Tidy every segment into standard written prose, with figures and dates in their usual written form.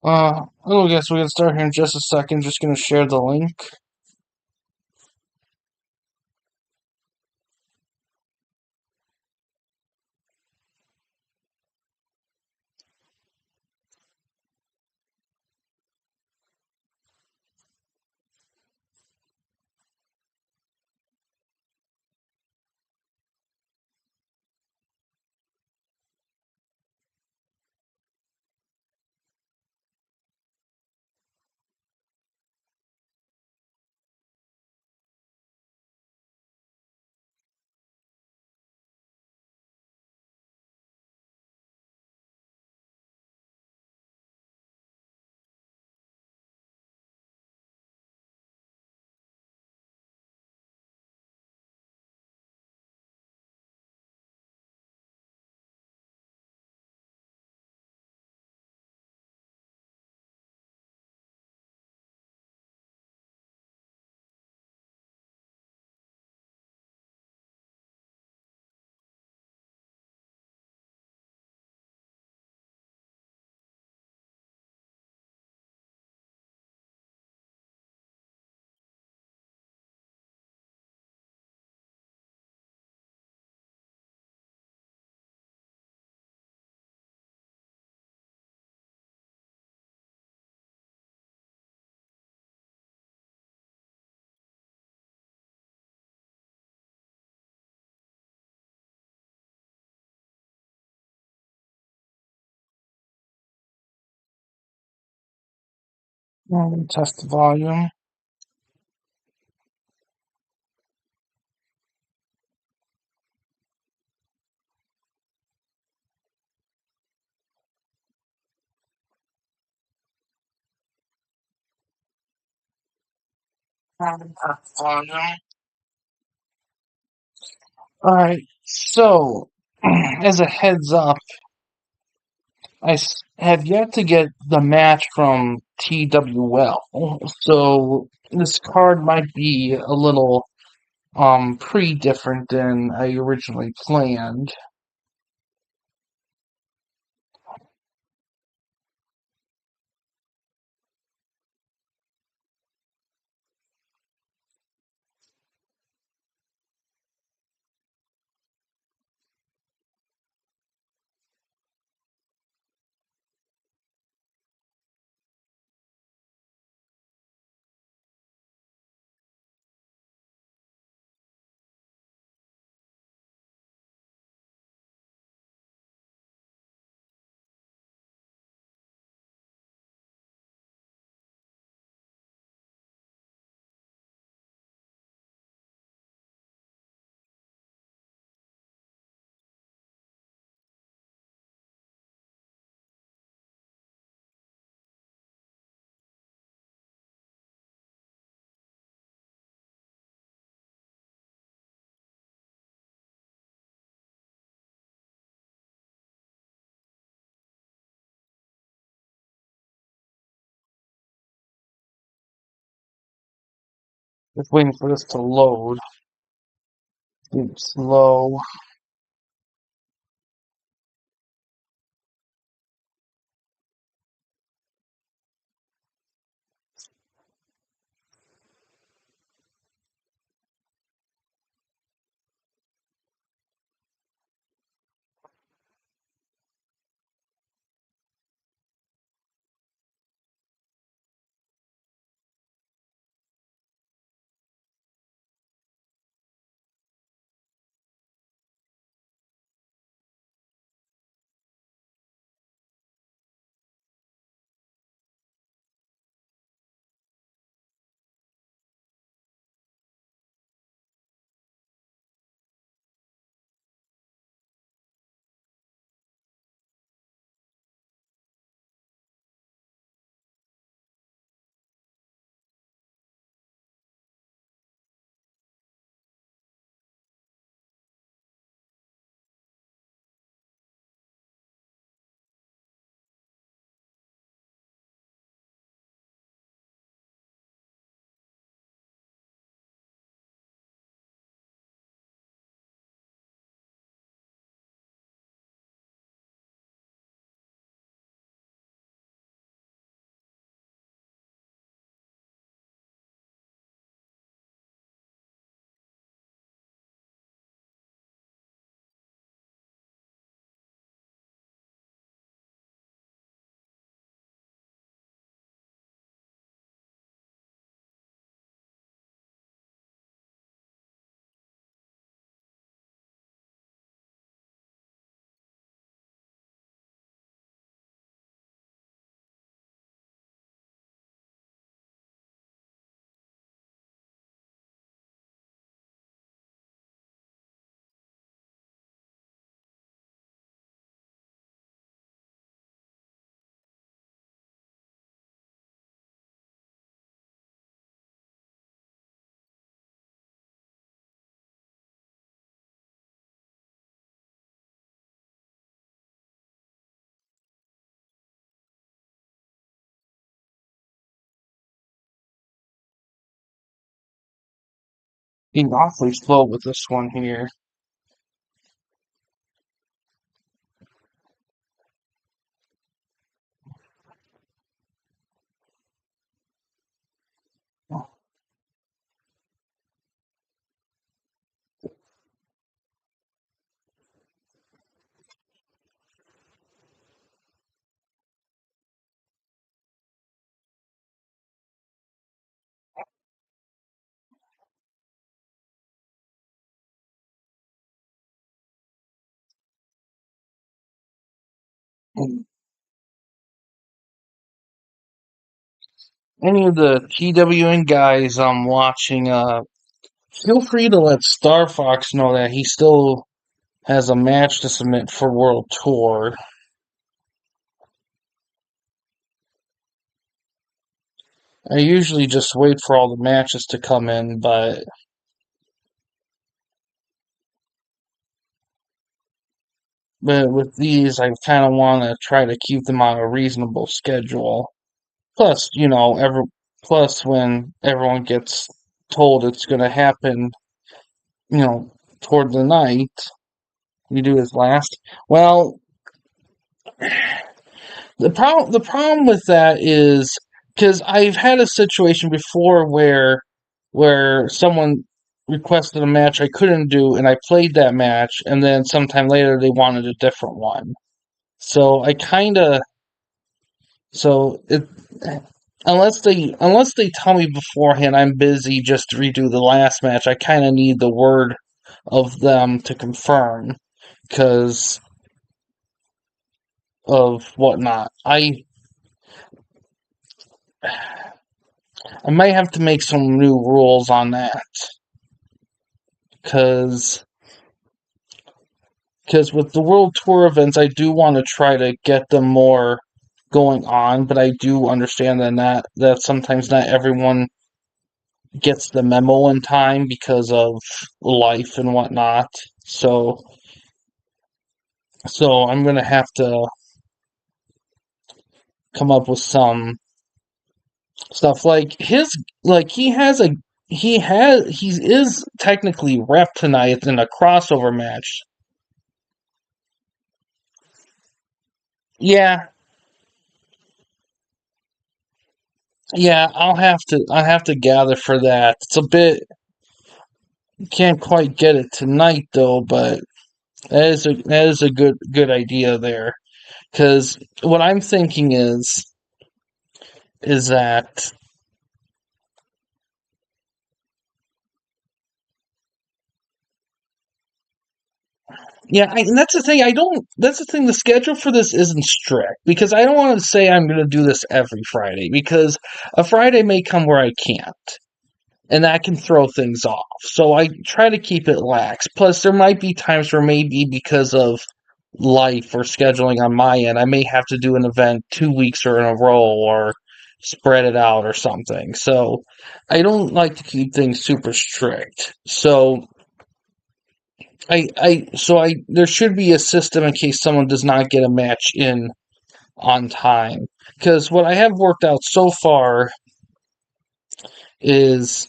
Hello guys, we're gonna start here in just a second. Just gonna share the link. Test the volume. Test volume. Alright, so as a heads up, have yet to get the match from TWL. So this card might be a little pretty different than I originally planned. Just waiting for this to load. It's slow. Being awfully slow with this one here. Any of the TWN guys I'm watching, feel free to let Star Fox know that he still has a match to submit for World Tour. I usually just wait for all the matches to come in, but with these, I kind of want to try to keep them on a reasonable schedule. Plus, plus when everyone gets told it's going to happen, you know, toward the night, you do his last. Well, the problem with that is because I've had a situation before where someone requested a match I couldn't do, and I played that match, and then sometime later they wanted a different one. So I kind of so it unless they tell me beforehand I'm busy just to redo the last match, I kind of need the word of them to confirm because of whatnot. I might have to make some new rules on that because with the world tour events, I do want to try to get them more going on, but I do understand that sometimes not everyone gets the memo in time because of life and whatnot. So I'm gonna have to come up with some stuff like he is technically rep tonight in a crossover match. Yeah, yeah, I have to gather for that. It's a bit can't quite get it tonight though, but that is a good idea there. Because what I'm thinking is that yeah, and that's the thing. I don't. That's the thing. The schedule for this isn't strict because I don't want to say I'm going to do this every Friday because a Friday may come where I can't, and that can throw things off. So I try to keep it lax. Plus, there might be times where maybe because of life or scheduling on my end, I may have to do an event 2 weeks or in a row or spread it out or something. So I don't like to keep things super strict. So there should be a system in case someone does not get a match in on time. Because what I have worked out so far is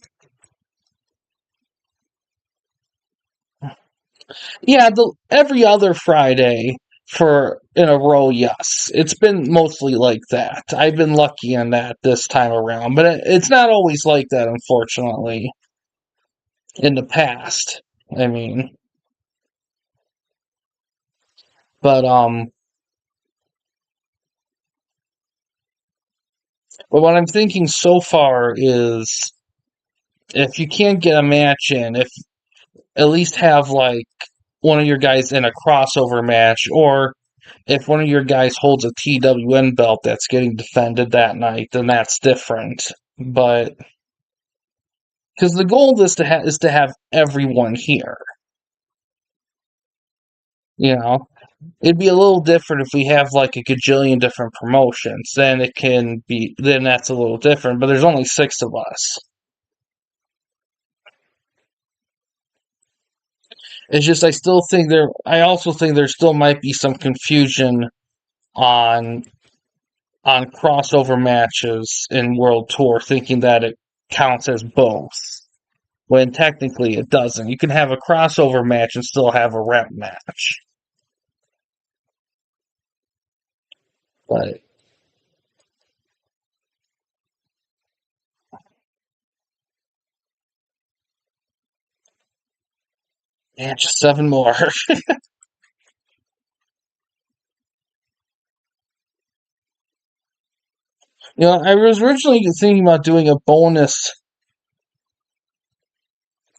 yeah, every other Friday for in a row, yes. It's been mostly like that. I've been lucky on that this time around, but it's not always like that, unfortunately, in the past. I mean, but but what I'm thinking so far is if you can't get a match in, if at least have like one of your guys in a crossover match, or if one of your guys holds a TWN belt that's getting defended that night, then that's different. But because the goal is to have everyone here, you know, it'd be a little different if we have like a gajillion different promotions. Then that's a little different. But there's only 6 of us. It's just I also think there still might be some confusion on crossover matches in World Tour, thinking that it counts as both. when technically it doesn't. You can have a crossover match and still have a rep match. But yeah, just 7 more. I was originally thinking about doing a bonus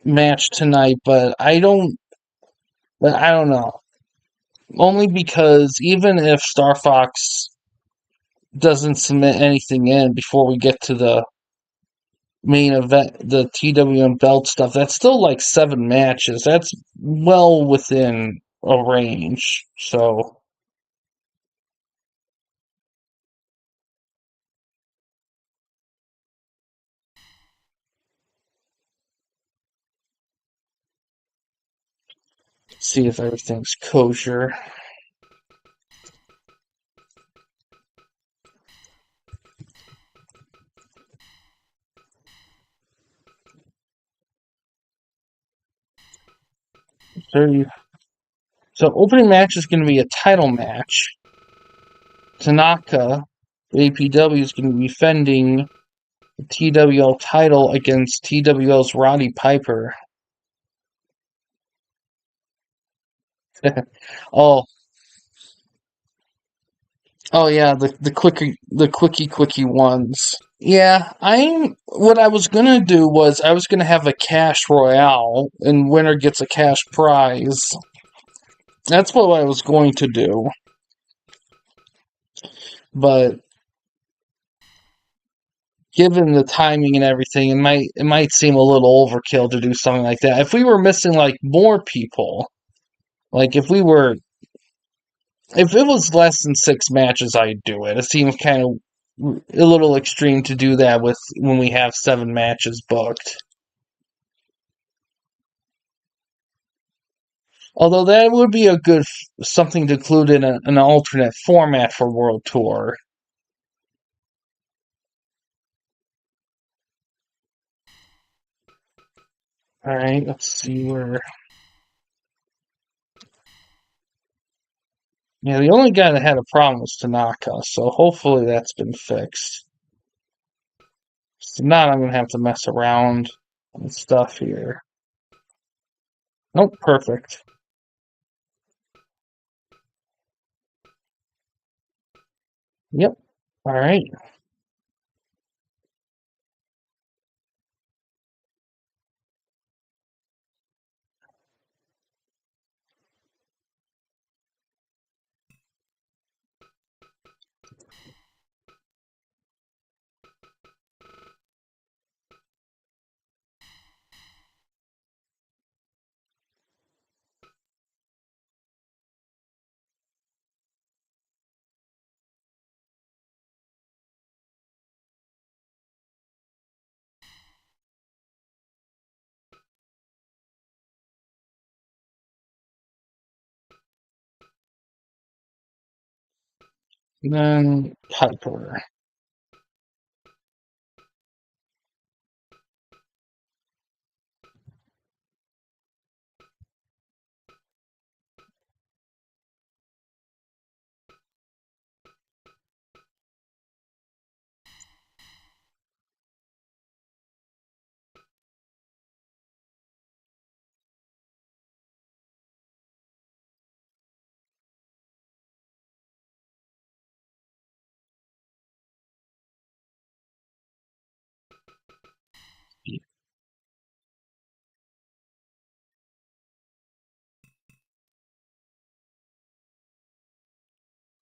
match tonight, but I don't know. Only because even if Star Fox doesn't submit anything in before we get to the main event, the TWN belt stuff, that's still like 7 matches. That's well within a range. So, see if everything's kosher. So opening match is going to be a title match. Tanaka, APW, is going to be defending the TWL title against TWL's Roddy Piper. oh, oh yeah, the quickie ones. Yeah, what I was gonna do was I was gonna have a cash royale and winner gets a cash prize. That's what I was going to do. But given the timing and everything, it might seem a little overkill to do something like that. If we were missing like more people, like if it was less than 6 matches, I'd do it. It seems kind of a little extreme to do that with when we have 7 matches booked. Although that would be a good something to include in an alternate format for World Tour. All right, let's see where. Yeah, the only guy that had a problem was Tanaka, so hopefully that's been fixed. So now I'm gonna have to mess around with stuff here. Nope, perfect. Yep. All right. And then Piper.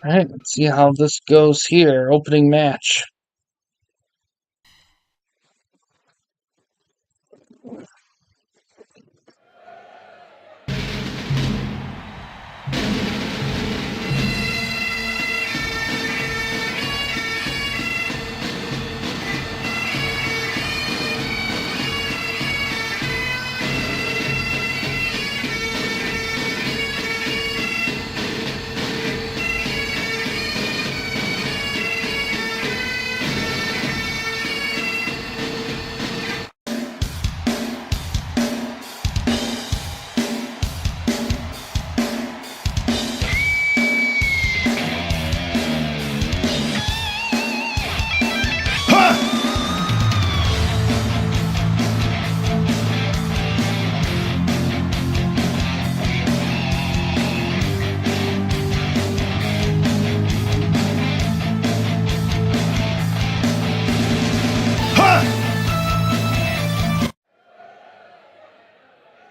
All right, let's see how this goes here. Opening match.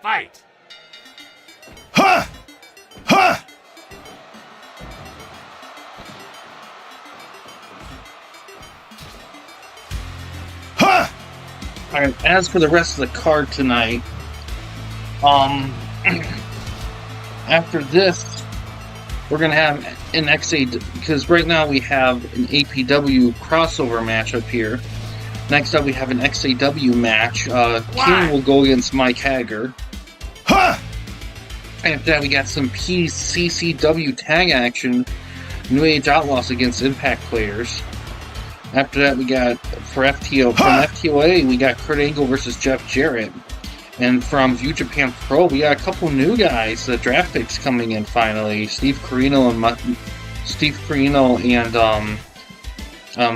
Fight! Alright, as for the rest of the card tonight, um, after this, we're gonna have an XA, because right now we have an APW crossover match up here. Next up, we have an XAW match. King will go against Mike Hager. After that, we got some PCCW tag action. New Age Outlaws against Impact players. After that, we got from FTOA, we got Kurt Angle versus Jeff Jarrett. And from View Japan Pro, we got a couple new guys. The draft picks coming in finally. Steve Corino and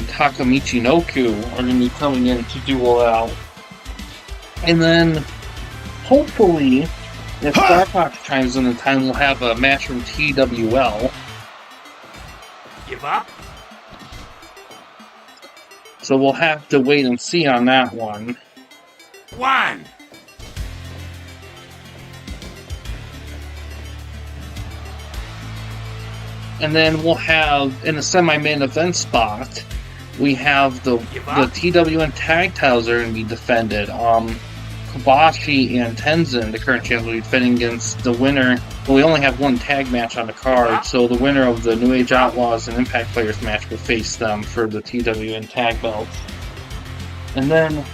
Taka Michinoku are going to be coming in to duel out. And then, hopefully, if Star Fox chimes in time, we'll have a match from TWL. Give up? So we'll have to wait and see on that one. 1. And then we'll have, in the semi-main event spot, we have the TWN tag titles are going to be defended. Kobashi and Tenzin, the current champions, will be defending against the winner. Well, we only have one tag match on the card, so the winner of the New Age Outlaws and Impact Players match will face them for the TWN tag belts. And then,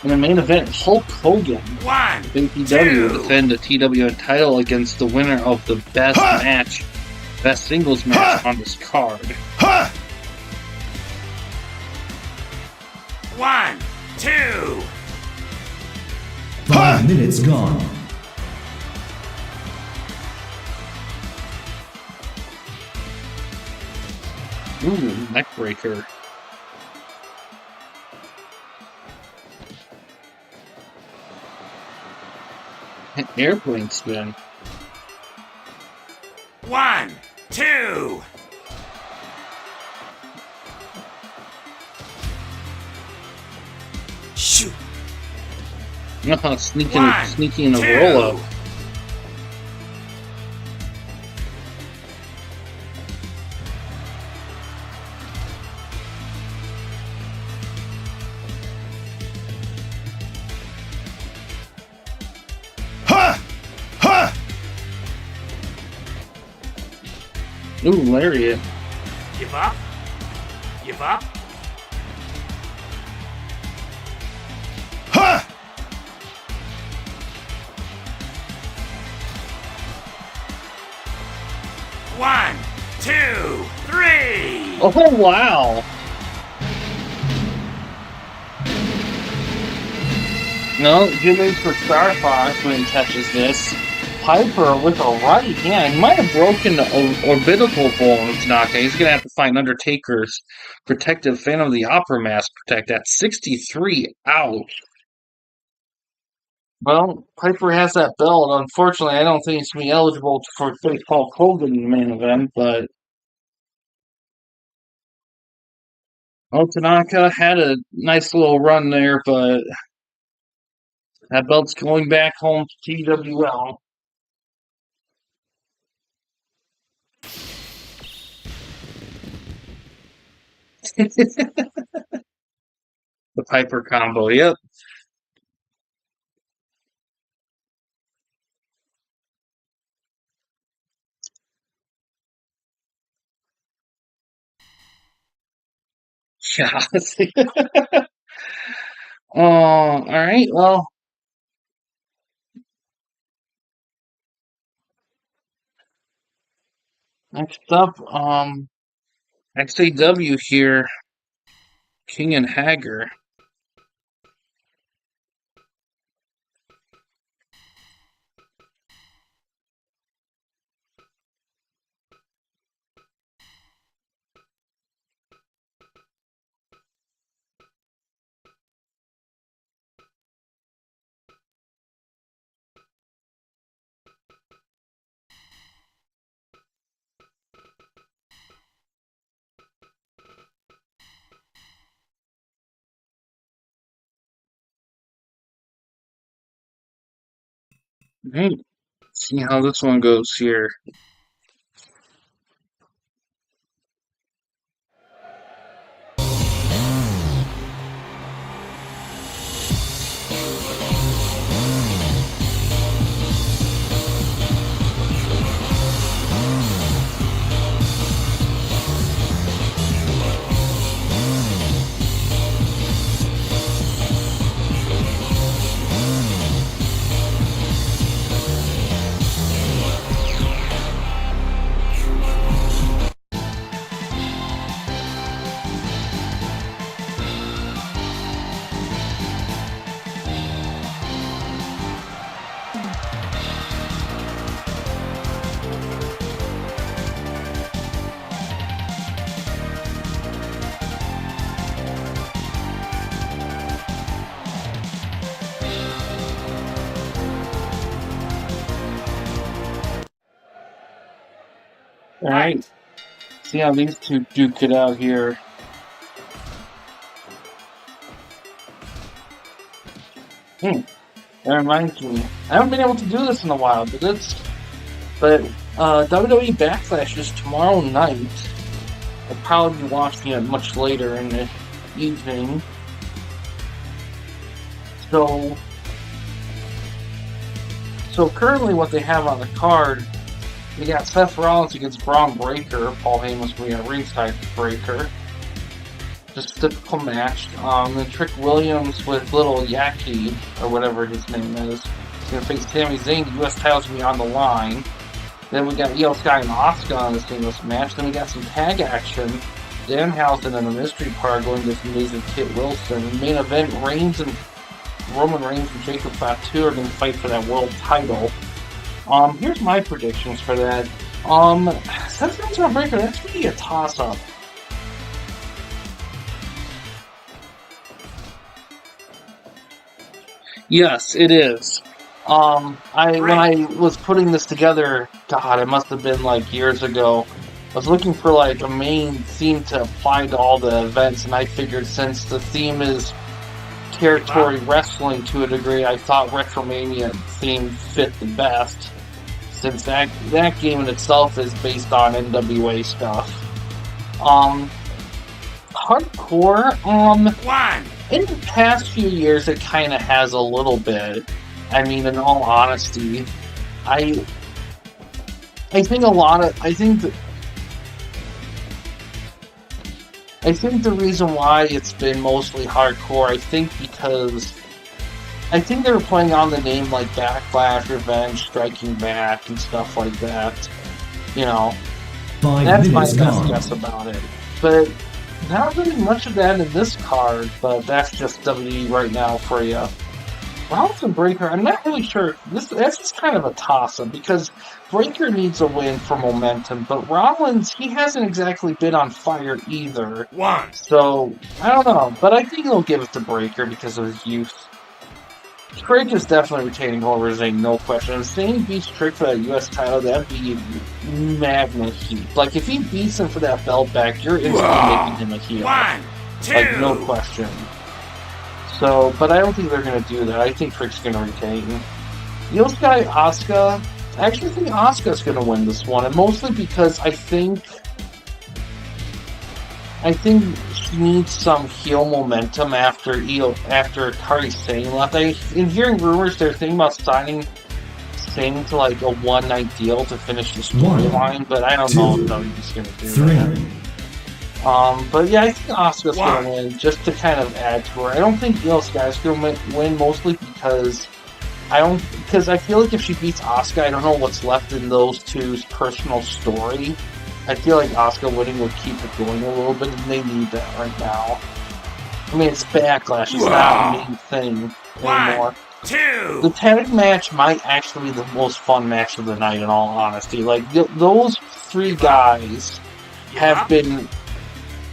in the main event, Hulk Hogan, APW, will defend the TWN title against the winner of the best singles match on this card. 1, 2. 5 minutes gone. Ooh, neck breaker. An airplane spin. 1, 2. Shoot. Sneaking in a roll up. 2. Ooh, lariat. Give up? Give up? 1, 2, 3. Oh, wow. No, good news for Star Fox when he catches this. Piper with a right hand. He might have broken the orbital bone of Tanaka. He's going to have to find Undertaker's protective Phantom of the Opera mask protect at 63. Ouch. Well, Piper has that belt. Unfortunately, I don't think he's going to be eligible for face Hulk Hogan in the main event, but Tanaka had a nice little run there, but that belt's going back home to TWL. The Piper combo, yep. Yeah. Alright, well. Next up, XAW here. King and Hager. Right. See how this one goes here. All right. Fight! See how these two duke it out here. Hmm. That reminds me. I haven't been able to do this in a while, but WWE Backlash is tomorrow night. I'll probably be watching it much later in the evening. So currently what they have on the card, we got Seth Rollins against Braun Breaker. Paul Heyman's going to be a ringside Breaker. Just a typical match. Then Trick Williams with Little Yaki, or whatever his name is. He's going to face Sami Zayn. The U.S. title's going to be on the line. Then we got Io Sky and Asuka on the singles match. Then we got some tag action. Danhausen and the Mystery Part going against Amazing Kit Wilson. The main event, Roman Reigns and Jacob Fatu are going to fight for that world title. Here's my predictions for that. Seth Rollins and Breaker, that's going to be a toss-up. Yes, it is. When I was putting this together, God, it must have been like years ago. I was looking for like a main theme to apply to all the events, and I figured since the theme is territory wrestling to a degree, I thought Retromania theme fit the best, since that game in itself is based on NWA stuff. Hardcore, One! in the past few years, it kind of has a little bit. I mean, in all honesty, I think the reason why it's been mostly hardcore, I think because I think they were playing on the name like Backlash, Revenge, Striking Back, and stuff like that. You know, 5 that's my minutes best gone. guess about it. But not really much of that in this card, but that's just WWE right now for you. Rollins and Breaker, I'm not really sure. That's just kind of a toss-up because Breaker needs a win for momentum, but Rollins, he hasn't exactly been on fire either. One! So, I don't know, but I think he'll give it to Breaker because of his youth. Trick is definitely retaining over Zayn, no question. If Zayn beats Trick for that U.S. title, that'd be magna heat. Like, if he beats him for that belt back, you're instantly making him a heel. One! Two! Like, no question. So, but I don't think they're going to do that. I think Trick's going to retain. Io Sky, Asuka, I actually think Asuka's going to win this one, and mostly because I think she needs some heel momentum after Kairi Sane left. In hearing rumors, they're thinking about signing Sane to like a one-night deal to finish the storyline, but I don't know if WWE's going to do that. 3. But yeah, I think Asuka's going to win just to kind of add to her. I don't think Io Sky's going to win mostly because I feel like if she beats Asuka, I don't know what's left in those two's personal story. I feel like Asuka winning would keep it going a little bit, and they need that right now. I mean, it's Backlash, it's not a main thing anymore. 2! The tag match might actually be the most fun match of the night, in all honesty. Like, those three guys have been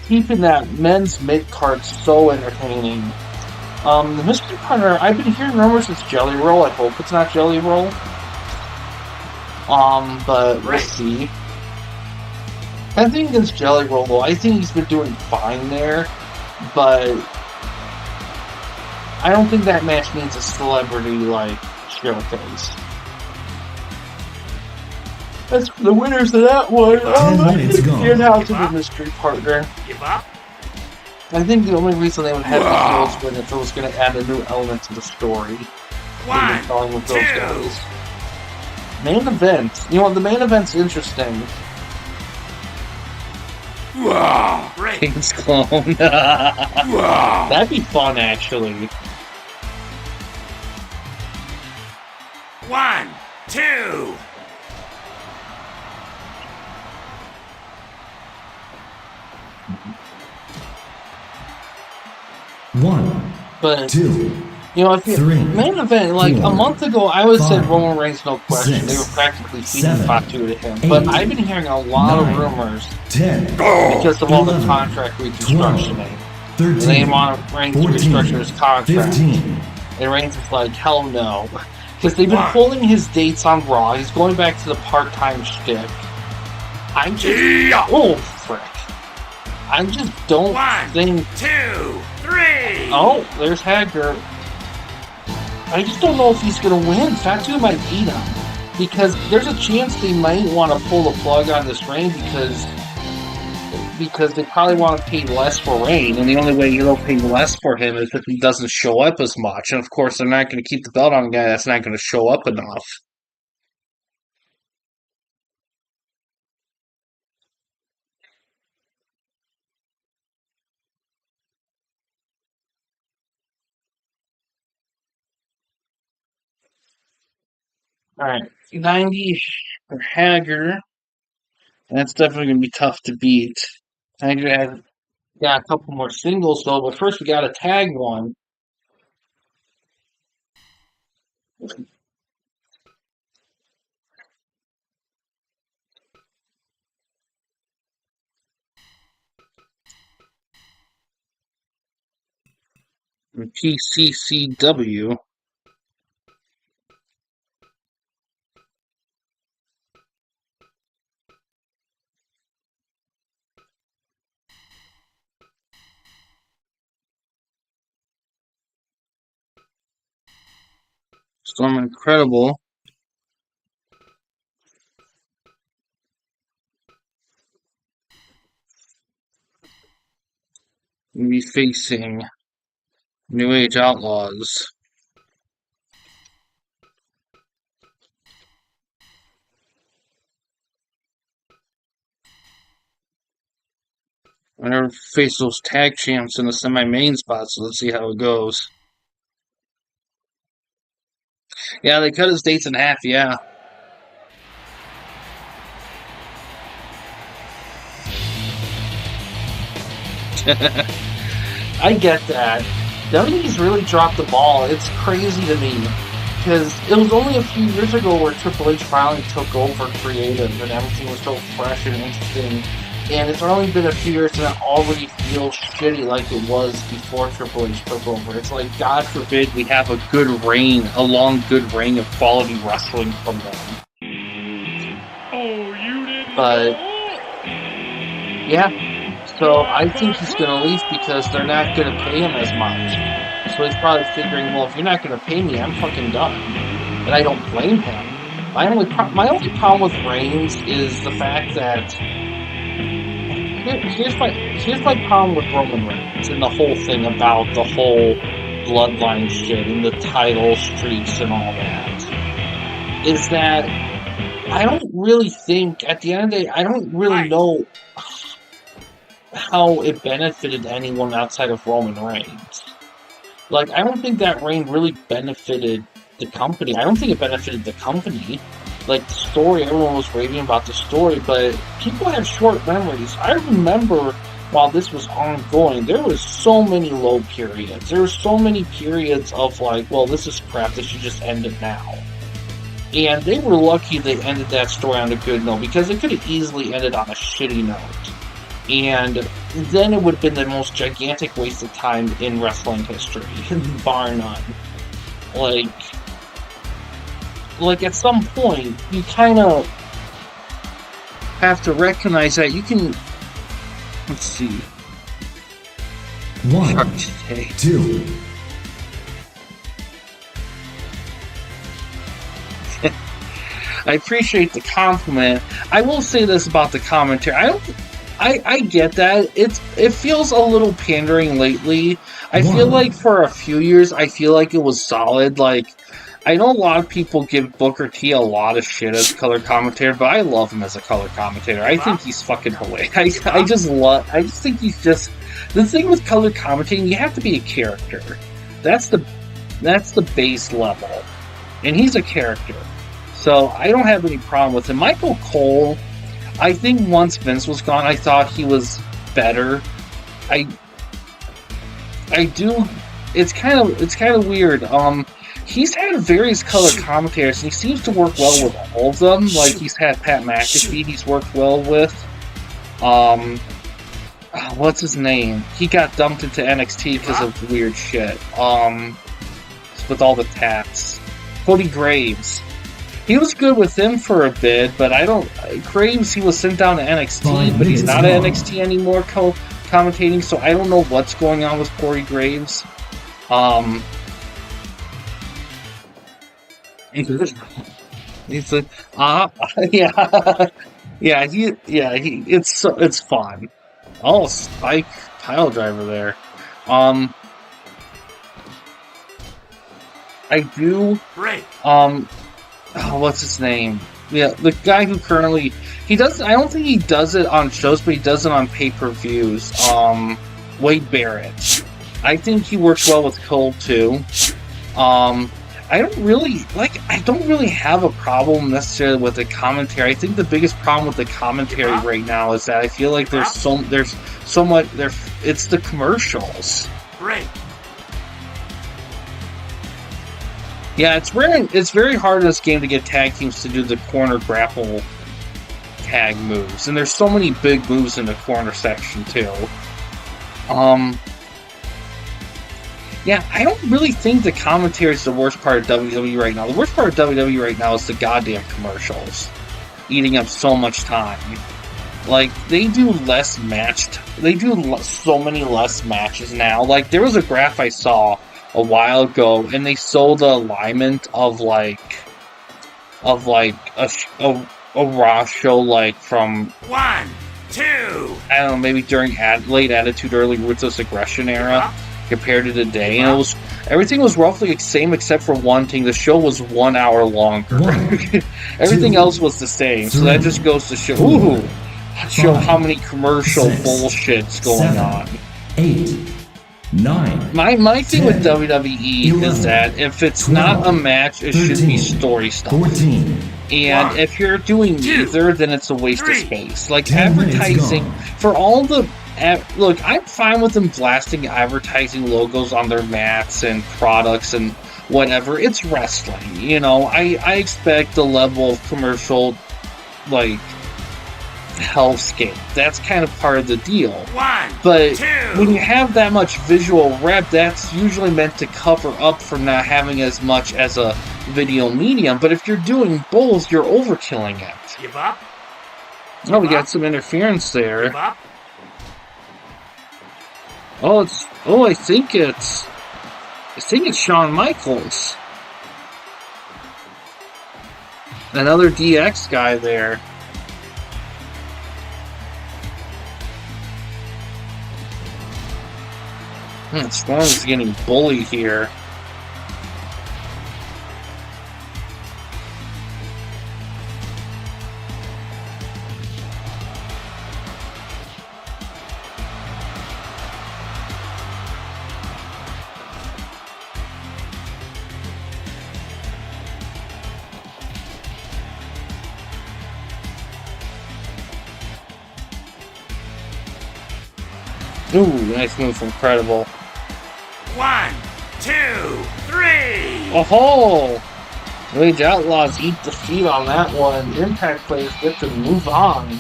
keeping that men's mid-card so entertaining. The mystery partner, I've been hearing rumors it's Jelly Roll. I hope it's not Jelly Roll. But we'll see. I think it's Jelly Roll, though. I think he's been doing fine there, but I don't think that match needs a celebrity, like, showcase. That's the winners of that one. 10 minutes gone. Danhausen, Give the up? mystery partner. Give up? I think the only reason they would have the Wow. heels win if it was going to add a new element to the story. They've been One, telling with those two. guys. Main event. You know, the main event's interesting. Wow. Great. King's Clone. Wow. That'd be fun, actually. One, two. One, But, two, you know, if you, three, main event, like a four, month ago, I would have said 5, Roman Reigns, no question. 6, They were practically feeding 7, Fatu to him. But 8, I've been hearing a lot 9, of rumors 10, because of all the 11, contract reconstructioning. 12, And they 13, want Reigns to 14, restructure his contract. 15. And Reigns is like, hell no. Because they've been One. pulling his dates on Raw. He's going back to the part-time shtick. I just... Yeah. Oh, frick. I just don't One. think... 2, 3. Oh, there's Hager. I just don't know if he's going to win. Fatu might beat him. Because there's a chance they might want to pull the plug on this reign because they probably want to pay less for Reign, and the only way you'll pay less for him is if he doesn't show up as much. And of course, they're not going to keep the belt on a guy that's not going to show up enough. Alright, 90 for Hager. That's definitely going to be tough to beat. Hager has got a couple more singles, though, but first we got to tag one. PCCW. Storm Incredible. We'll be facing New Age Outlaws. I never faced those tag champs in the semi-main spot, so let's see how it goes. Yeah, they cut his dates in half, yeah. I get that. WWE's really dropped the ball. It's crazy to me. Because it was only a few years ago where Triple H finally took over creative and everything was so fresh and interesting. And it's only been a few years and it already feels shitty like it was before Triple H took over. It's like, God forbid we have a good reign, a long good reign of quality wrestling from them. Oh, you didn't. But, yeah. So I think he's going to leave because they're not going to pay him as much. So he's probably figuring, well, if you're not going to pay me, I'm fucking done. And I don't blame him. My only problem with Reigns is the fact that here's my problem with Roman Reigns and the whole thing about the whole bloodline shit and the title streaks and all that. Is that I don't really think, at the end of the day, I don't really know how it benefited anyone outside of Roman Reigns. Like, I don't think that reign really benefited the company. I don't think it benefited the company. Like, the story, everyone was raving about the story, but people have short memories. I remember while this was ongoing, there was so many low periods. There were so many periods of like, well, this is crap, this should just end it now. And they were lucky they ended that story on a good note, because it could have easily ended on a shitty note. And then it would have been the most gigantic waste of time in wrestling history, bar none. Like at some point, you kind of have to recognize that you can. Let's see. 1, 2. I appreciate the compliment. I will say this about the commentary. I get that. It feels a little pandering lately. I feel like One. for a few years, I feel like it was solid. Like, I know a lot of people give Booker T a lot of shit as a color commentator, but I love him as a color commentator. I think he's fucking hilarious. I just think he's just the thing with color commentating. You have to be a character. That's the that's the base level, and he's a character. So I don't have any problem with him. Michael Cole. I think once Vince was gone, I thought he was better. I I do. It's kind of weird. He's had various color commentators, and he seems to work well with all of them. Like he's had Pat McAfee, he's worked well with. Um, what's his name? He got dumped into NXT because of weird shit. With all the tats. Cody Graves. He was good with him for a bit, but I don't. Graves, he was sent down to NXT, but he's not at NXT anymore commentating, so I don't know what's going on with Corey Graves. He's like, yeah, it's fun. Oh, Spike pile driver there. Um, I do. Great. What's his name? Yeah, the guy who currently he does. I don't think he does it on shows, but he does it on pay-per-views. Wade Barrett. I think he works well with Cole too. I don't really have a problem necessarily with the commentary. I think the biggest problem with the commentary right now is that I feel like there's so much there. It's the commercials. Great. Yeah, it's very hard in this game to get tag teams to do the corner grapple tag moves, and there's so many big moves in the corner section too. Yeah, I don't really think the commentary is the worst part of WWE right now. The worst part of WWE right now is the goddamn commercials, eating up so much time. Like, they do so many less matches now. Like, there was a graph I saw a while ago, and they sold the alignment of a Raw show, like, from 1, 2. I don't know, maybe during late Attitude, early Ruthless Aggression era, compared to today, and everything was roughly the same except for one thing. The show was 1 hour longer. Everything else was the same, so that just goes to show how many commercial bullshit's going on. 8, 9. My thing 10, with WWE 11, is that if it's 12, not a match, it 13, should be story stuff. 14. And if you're doing neither, then it's a waste of space. Like 10 minutes advertising gone. for all the look, I'm fine with them blasting advertising logos on their mats and products and whatever. It's wrestling, you know. I expect the level of commercial, like, hellscape. That's kind of part of the deal. 1, But 2. when you have that much visual rep, that's usually meant to cover up for not having as much as a video medium. But if you're doing both, you're overkilling it. Give up. Oh, we got some interference there. Give up. I think it's Shawn Michaels. Another DX guy there. Storm's getting bullied here. Ooh, nice move from Credible. 1, 2, 3. Oh-ho! Rage Outlaws eat defeat on that one. Impact players get to move on.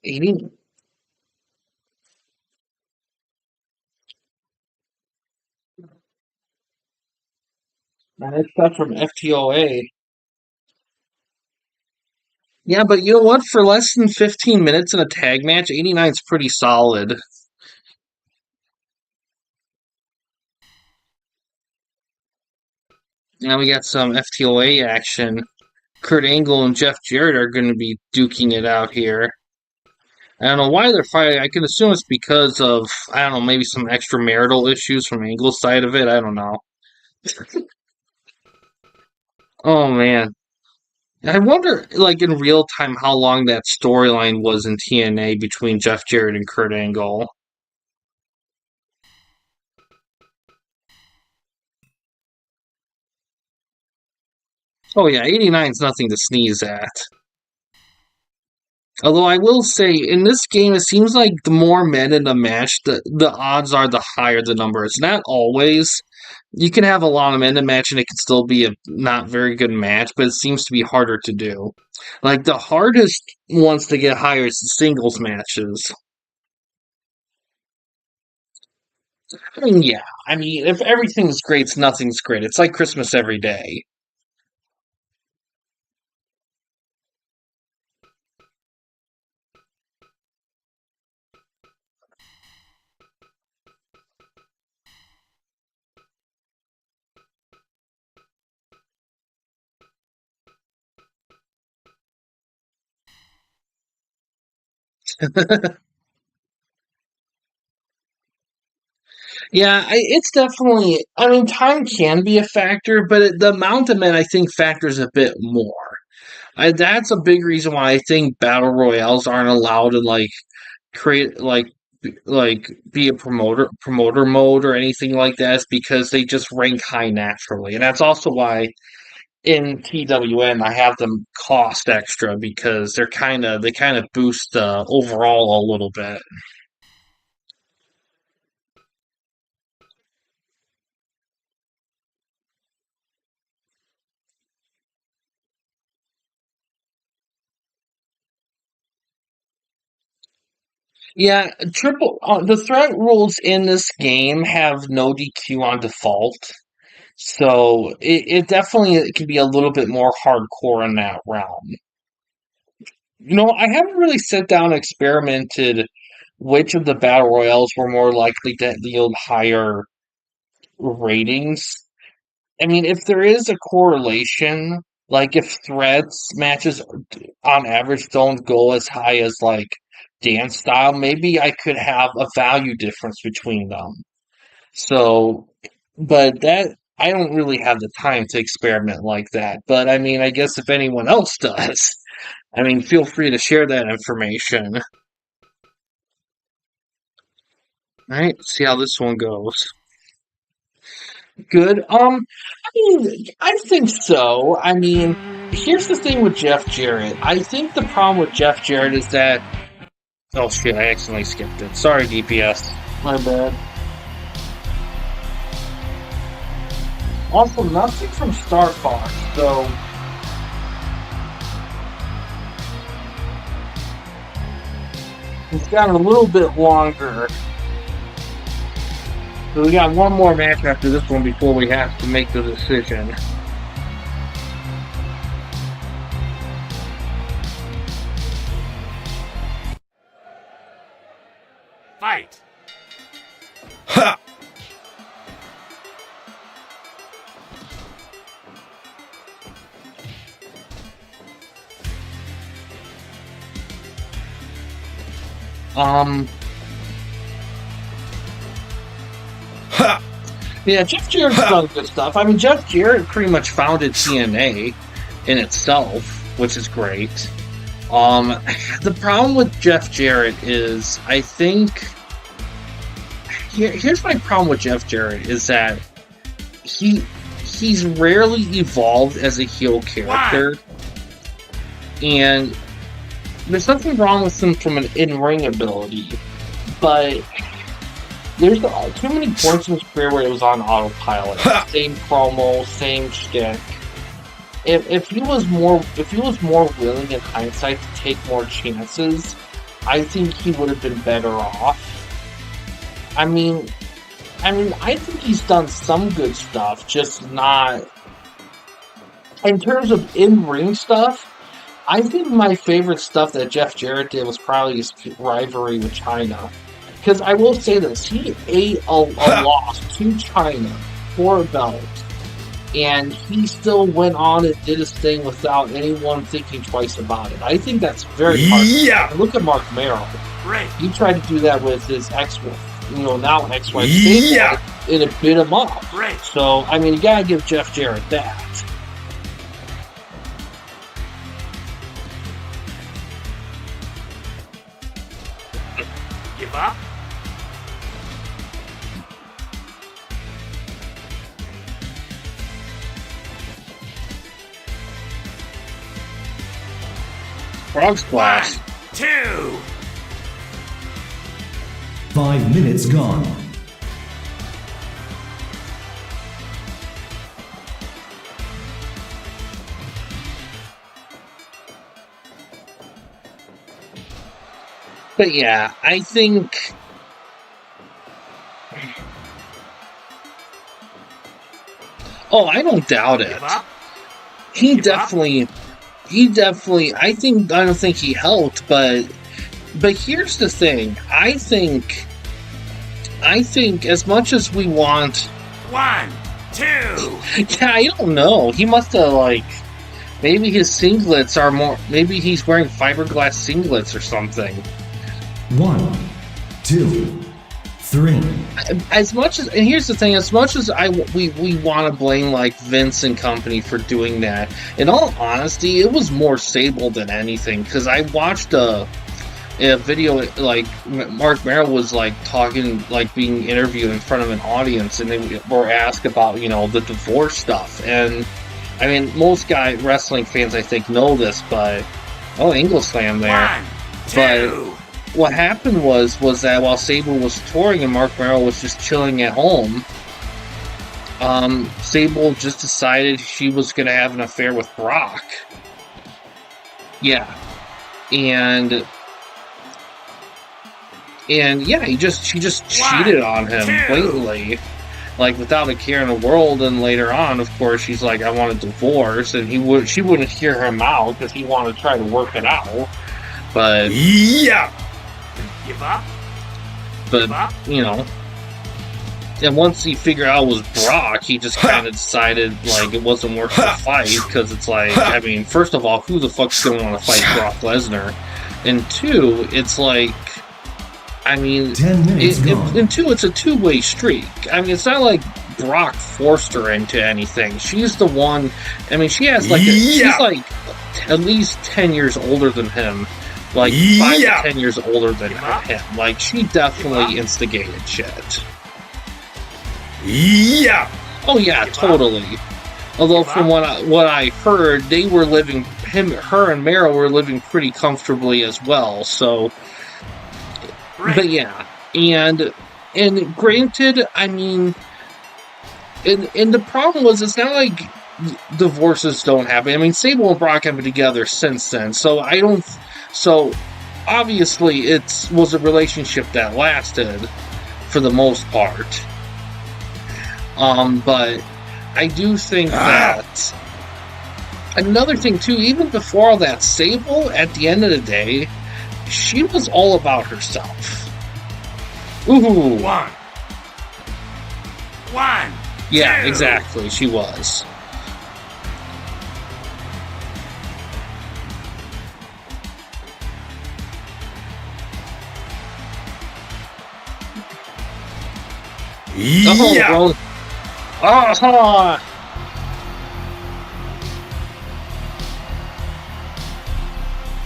Eating. Nice stuff from FTOA. Yeah, but you know what? For less than 15 minutes in a tag match, 89 is pretty solid. Now we got some FTOA action. Kurt Angle and Jeff Jarrett are going to be duking it out here. I don't know why they're fighting. I can assume it's because of, I don't know, maybe some extramarital issues from Angle's side of it. I don't know. Oh, man. I wonder, like, in real time, how long that storyline was in TNA between Jeff Jarrett and Kurt Angle. Oh, yeah, 89 is nothing to sneeze at. Although I will say, in this game, it seems like the more men in the match, the odds are the higher the number. It's not always. You can have a lot of men in the match and it can still be a not very good match, but it seems to be harder to do. Like, the hardest ones to get higher is the singles matches. I mean, yeah. I mean, if everything's great, nothing's great. It's like Christmas every day. Yeah, it's definitely. I mean, time can be a factor, but the amount of men I think factors a bit more. That's a big reason why I think battle royales aren't allowed to like create like be a promoter mode or anything like that. Is because they just rank high naturally, and that's also why in TWN I have them cost extra because they kind of boost the overall a little bit. Yeah, triple the threat rules in this game have no DQ on default, so it definitely it can be a little bit more hardcore in that realm. You know, I haven't really sat down and experimented which of the battle royales were more likely to yield higher ratings. I mean, if there is a correlation, like if threads matches on average don't go as high as like dance style, maybe I could have a value difference between them. So, but that I don't really have the time to experiment like that. But I mean, I guess if anyone else does, I mean, feel free to share that information. All right, see how this one goes. Good. I mean, I think so. I mean, here's the thing with Jeff Jarrett. I think the problem with Jeff Jarrett is that. Oh shit! I accidentally skipped it. Sorry, DPS. My bad. Also, nothing from Star Fox, so it's got a little bit longer. So we got one more match after this one before we have to make the decision. Fight! Ha! Um, Ha! yeah, Jeff Jarrett's done good stuff. I mean, Jeff Jarrett pretty much founded TNA in itself, which is great. Um, the problem with Jeff Jarrett is, I think, here's my problem with Jeff Jarrett is that he he's rarely evolved as a heel character, and there's nothing wrong with him from an in-ring ability, but there's too many points in his career where it was on autopilot. Same promo, same shtick. If he was more willing in hindsight to take more chances, I think he would have been better off. I mean, I think he's done some good stuff, just not in terms of in-ring stuff. I think my favorite stuff that Jeff Jarrett did was probably his rivalry with China. Because I will say this, he ate a Ha! loss to China for a belt, and he still went on and did his thing without anyone thinking twice about it. I think that's very hard to do. I Yeah! mean, look at Mark Merrill. Great. He tried to do that with his ex-wife, now ex-wife Sable, Yeah! and it bit him up. Great. So, I mean, you gotta give Jeff Jarrett that. Give up. Frog Splash. 1, 2. 5 minutes gone. But yeah, I think. Oh, I don't doubt it. Give up. He Give up? definitely. I don't think he helped, but here's the thing. I think as much as we want, 1, 2. yeah, I don't know. He must have maybe his singlets are more. Maybe he's wearing fiberglass singlets or something. 1, 2, 3. As much as, and here's the thing, as much as we want to blame Vince and company for doing that, in all honesty, it was more Sable than anything, because I watched a video, Mark Merrill was talking, being interviewed in front of an audience, and they were asked about the divorce stuff. And I mean, most wrestling fans I think know this, but Angle Slam there. 1, 2. What happened was that while Sable was touring and Mark Merrill was just chilling at home, Sable just decided she was going to have an affair with Brock. Yeah. And yeah, she just cheated on him 2. blatantly, without a care in the world. And later on, of course, she's like, "I want a divorce," and she wouldn't hear him out because he wanted to try to work it out. But Yeah! Give up. but and once he figured out it was Brock, he just kind of decided it wasn't worth the fight, because it's I mean, first of all, who the fuck's going to want to fight Brock Lesnar? And two, it's I mean, 10 minutes gone. and two, it's a two-way streak. I mean, it's not like Brock forced her into anything. She's the one. I mean, she has she's at least 10 years older than him. 5 to 10 years older than him. She definitely instigated shit. Yeah! Oh yeah, totally. Although from what I heard, they were living, her and Meryl were living pretty comfortably as well. So, but yeah, and granted, I mean, and the problem was, it's not like divorces don't happen. I mean, Sable and Brock have been together since then, so I don't. So obviously, it was a relationship that lasted for the most part. But I do think that another thing too, even before all that, Sable, at the end of the day, she was all about herself. Ooh. 1. 1. Yeah, 2. exactly. She was. Yeah! Oh, aha!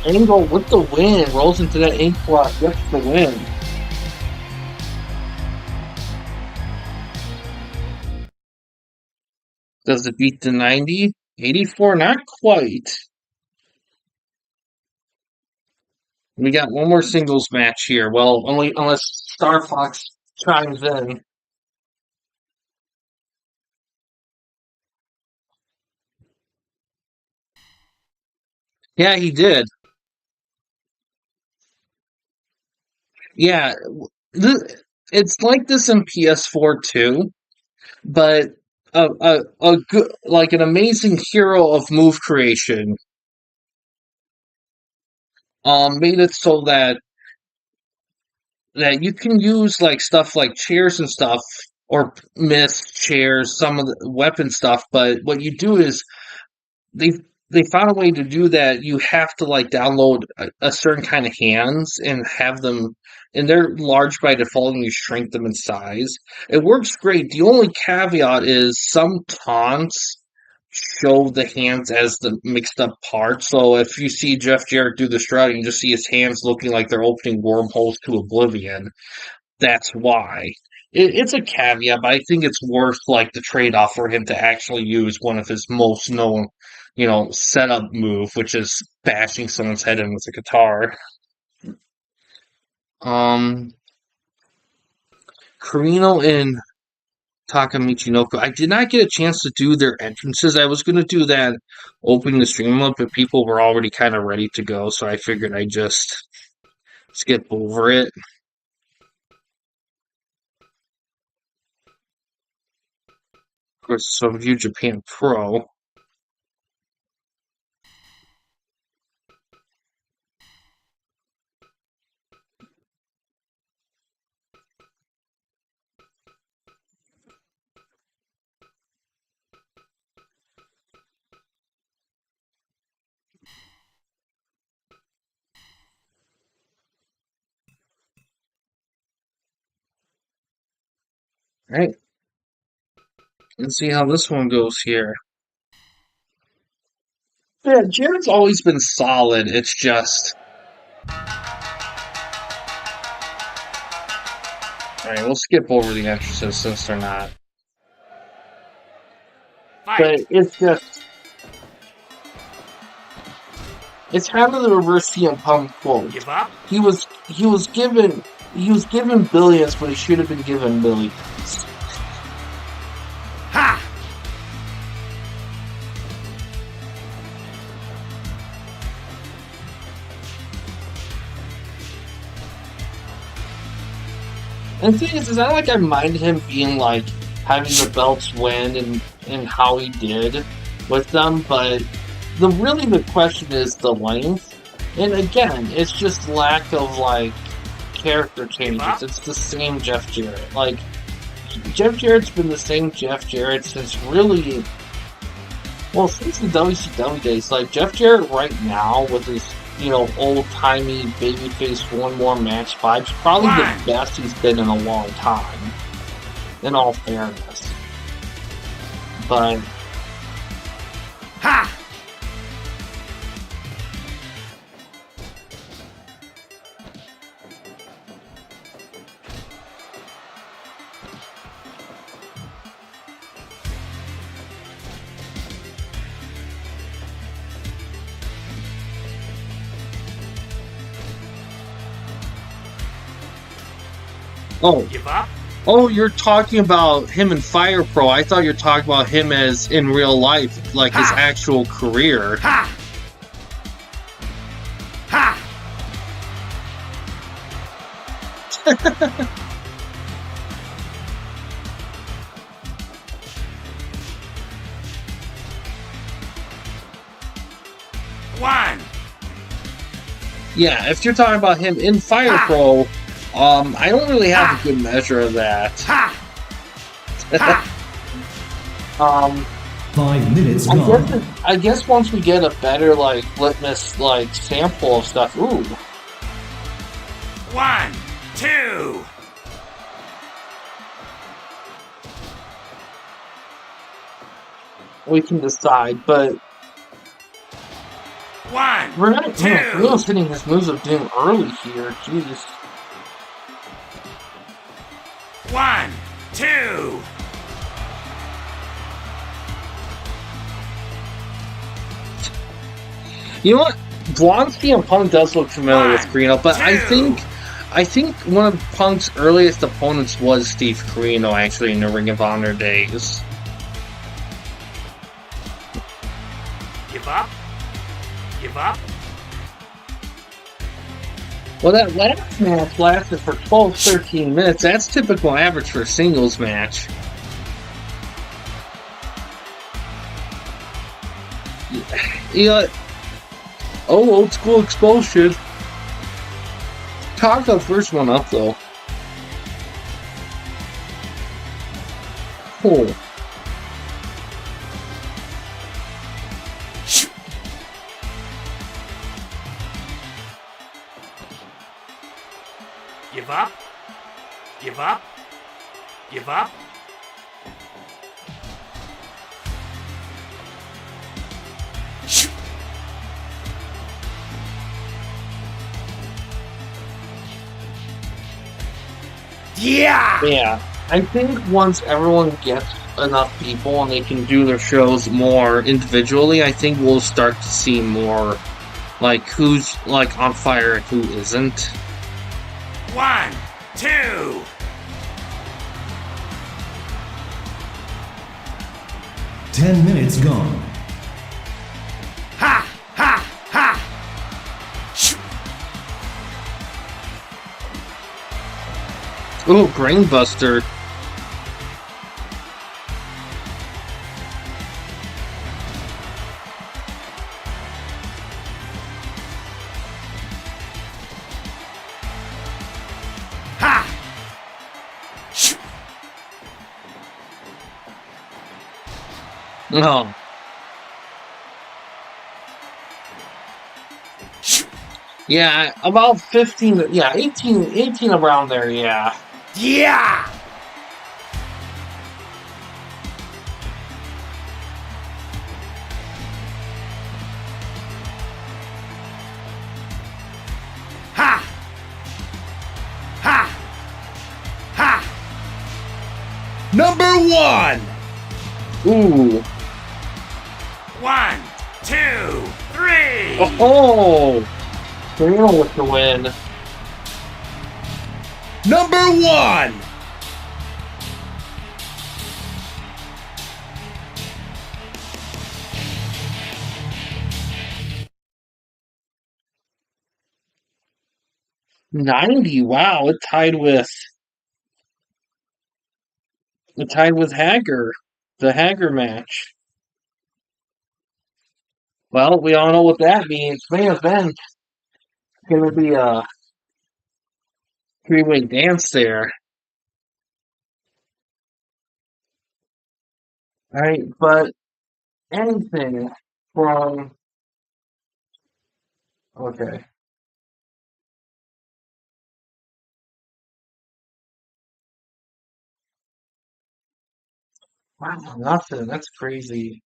Angle with the win. Rolls into that ink block. Gets the win. Does it beat the 90? 84? Not quite. We got one more singles match here. Well, unless Star Fox chimes in. Yeah, he did. Yeah, it's like this in PS4 too, but a good, an amazing hero of move creation. made it so that you can use like stuff like chairs and stuff, or mist chairs, some of the weapon stuff. But what you do is they they found a way to do that. You have to like download a certain kind of hands and have them, and they're large by default, and you shrink them in size. It works great. The only caveat is some taunts show the hands as the mixed up parts. So if you see Jeff Jarrett do the strut, you just see his hands looking like they're opening wormholes to oblivion. That's why. It's a caveat, but I think it's worth like the trade off for him to actually use one of his most known, setup move, which is bashing someone's head in with a guitar. Um, Carino and Takamichi I did not get a chance to do their entrances. I was going to do that opening the stream up, but people were already kind of ready to go, so I figured I'd just skip over it. Of course, some View Japan Pro. All right. Let's see how this one goes here. Yeah, Jared's always been solid. It's just. Alright, we'll skip over the entrances since they're not. Fight. But it's just. It's kind of the reverse CM Punk quote. Give up? He was given billions, but he should have been given millions. Ha! And the thing is, it's not like I minded him being like having the belts win and how he did with them, but the question is the length. And again, it's just lack of like character changes. It's the same Jeff Jarrett. Like Jeff Jarrett's been the same Jeff Jarrett since since the WCW days. Like Jeff Jarrett right now with his old-timey babyface one more match vibes, probably the best he's been in a long time, in all fairness. But Ha! Give up? Oh, you're talking about him in Fire Pro. I thought you were talking about him as in real life, like his actual career. Ha! Ha! One. Yeah, if you're talking about him in Fire Pro, I don't really have a good measure of that. Ha! Ha! 5 minutes gone. I guess once we get a better litmus sample of stuff. Ooh. 1, 2. We can decide, but 1, we're not 2. Rio's hitting his moves of doom early here. Jeez. 1, 2. You know what? Blonde CM Punk does look familiar with Carino, but I 2. think one of Punk's earliest opponents was Steve Carino, actually, in the Ring of Honor days. Give up? Give up? Well, that last match lasted for 12-13 minutes. That's typical average for a singles match. Old school expulsion. caught the first one up though. Cool. Give up. Give up. Give up. Yeah! Yeah. I think once everyone gets enough people and they can do their shows more individually, I think we'll start to see more like who's like on fire and who isn't. 1, 2. 10 minutes gone. Ha! Ha! Ha! Ooh, Brainbuster. Ha! Oh. Yeah, about 15, yeah, 18 around there, yeah. Yeah! Ha! Ha! Ha! Number 1! Ooh. 1, 2, 3! Oh! Daniel with the win. Number 1! '90, wow, it tied with Hager. The Hager match. Well, we all know what that means. Main event gonna be a three-way dance there. Alright, but anything from okay. Wow, nothing. That's crazy.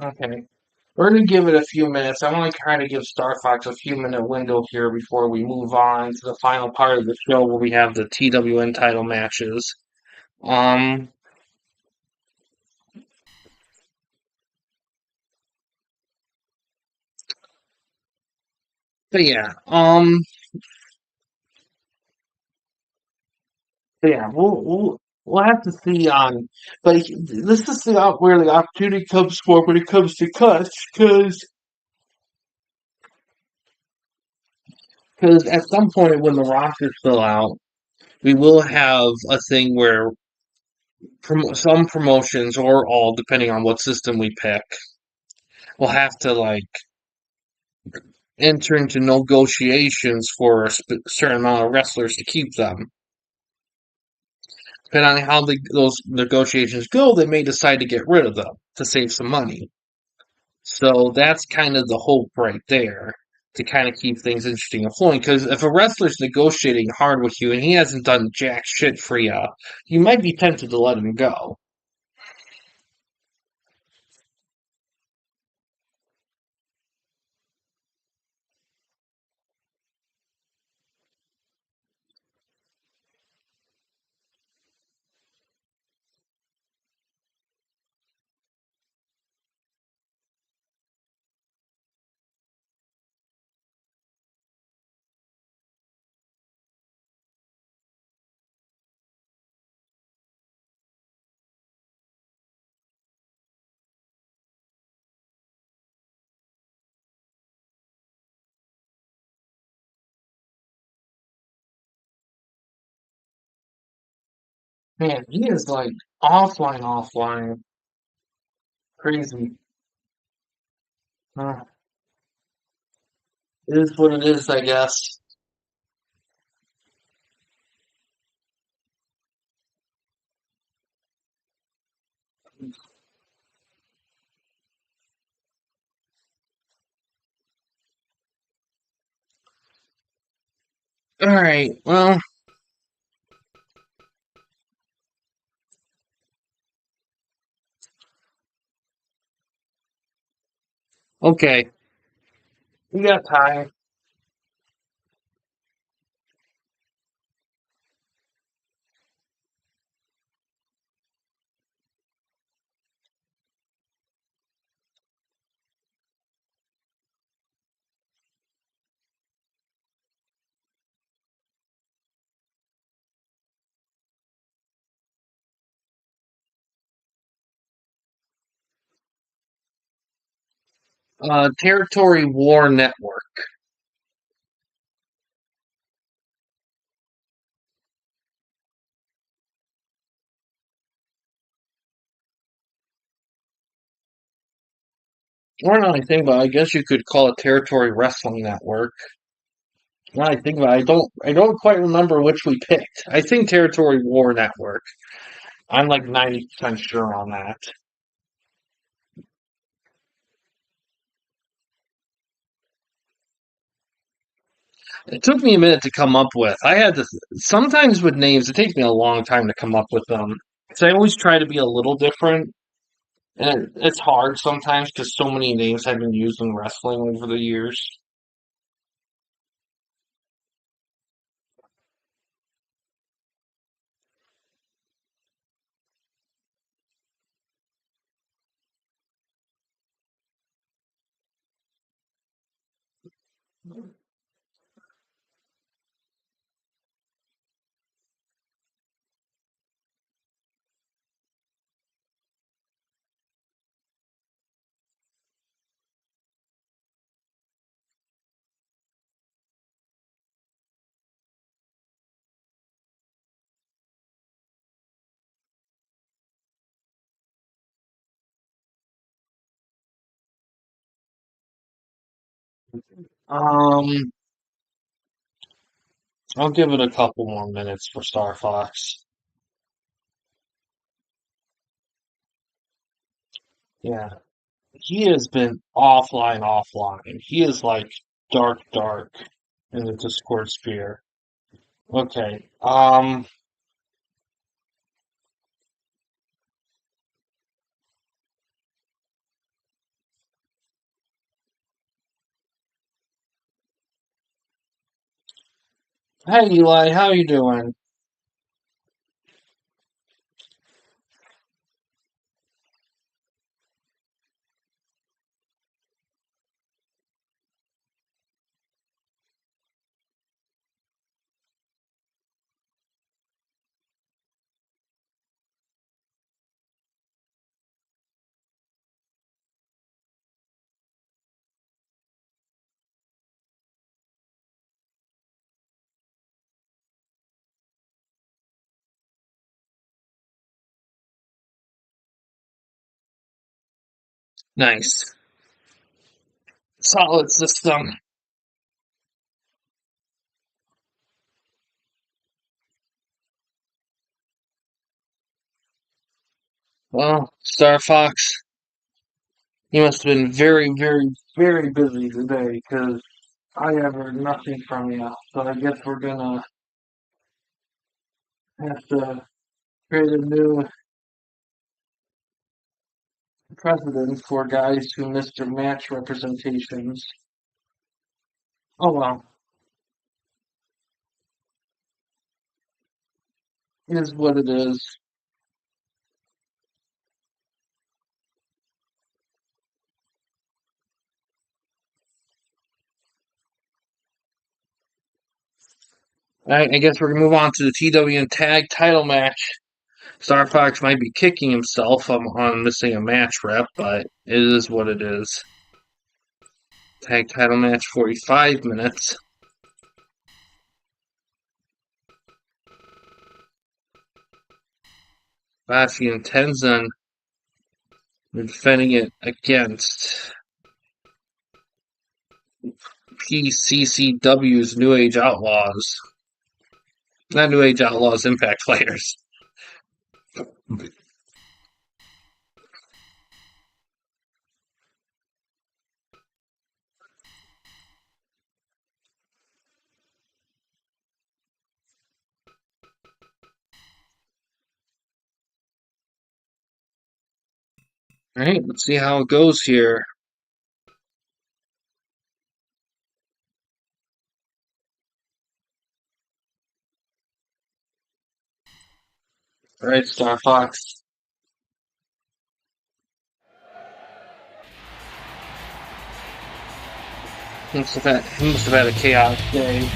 Okay. We're gonna give it a few minutes. I want to kind of give Star Fox a few minute window here before we move on to the final part of the show where we have the TWN title matches. Um, but yeah, we'll have to see on, but this is where the opportunity comes for when it comes to cuts, because at some point when the rosters fill out, we will have a thing where some promotions or all, depending on what system we pick, will have to like enter into negotiations for a certain amount of wrestlers to keep them. Depending on how those negotiations go, they may decide to get rid of them to save some money. So that's kind of the hope right there to kind of keep things interesting and flowing. Because if a wrestler's negotiating hard with you and he hasn't done jack shit for you, you might be tempted to let him go. Man, he is like offline, offline. Crazy. Uh, it is what it is, I guess. All right. Well, okay. We got time. Territory War Network. Or not I think about it, I guess you could call it Territory Wrestling Network. Now I think about it, I don't quite remember which we picked. I think Territory War Network. I'm like 90% sure on that. It took me a minute to come up with. I had to sometimes with names, it takes me a long time to come up with them. So I always try to be a little different, and it's hard sometimes because so many names have been used in wrestling over the years. Um, I'll give it a couple more minutes for Star Fox. Yeah, he has been offline, offline. He is like dark, dark in the Discord sphere. Okay. Hey Eli, how you doing? Nice. Solid system. Well, Star Fox, you must have been very, very, very busy today because I have heard nothing from you. So I guess we're gonna have to create a new precedent for guys who missed their match representations. Oh well, it is what it is. Alright, I guess we're gonna move on to the TWN tag title match. Star Fox might be kicking himself on missing a match rep, but it is what it is. Tag title match, 45 minutes. Kobashi and Tenzin are defending it against PCCW's New Age Outlaws. Not New Age Outlaws, Impact Players. Alright, let's see how it goes here. Alright, Star Fox. He must have had a chaotic day.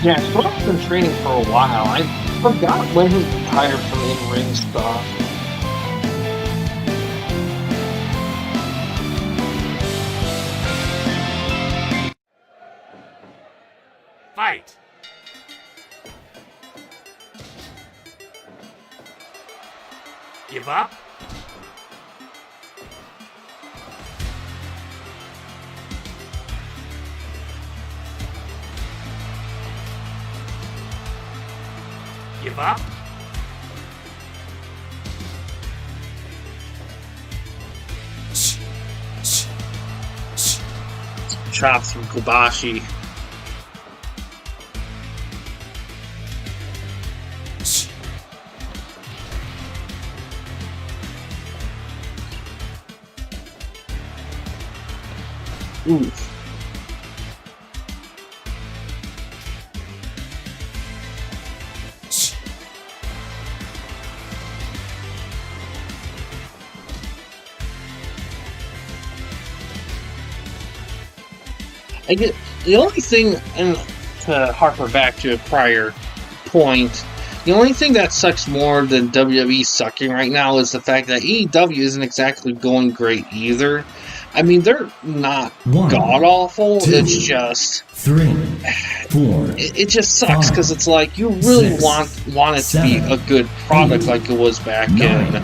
Yeah, Stroke's been training for a while. I forgot when he retired from in-ring stuff. Fight! Give up? Give up? Chops from Kobashi. Ooh. I get the only thing, and to harper back to a prior point, the only thing that sucks more than WWE sucking right now is the fact that AEW isn't exactly going great either. I mean, they're not god awful. It's just 3, 4. it just sucks because it's like you really 6, want it to be a good product 8, like it was back 9, in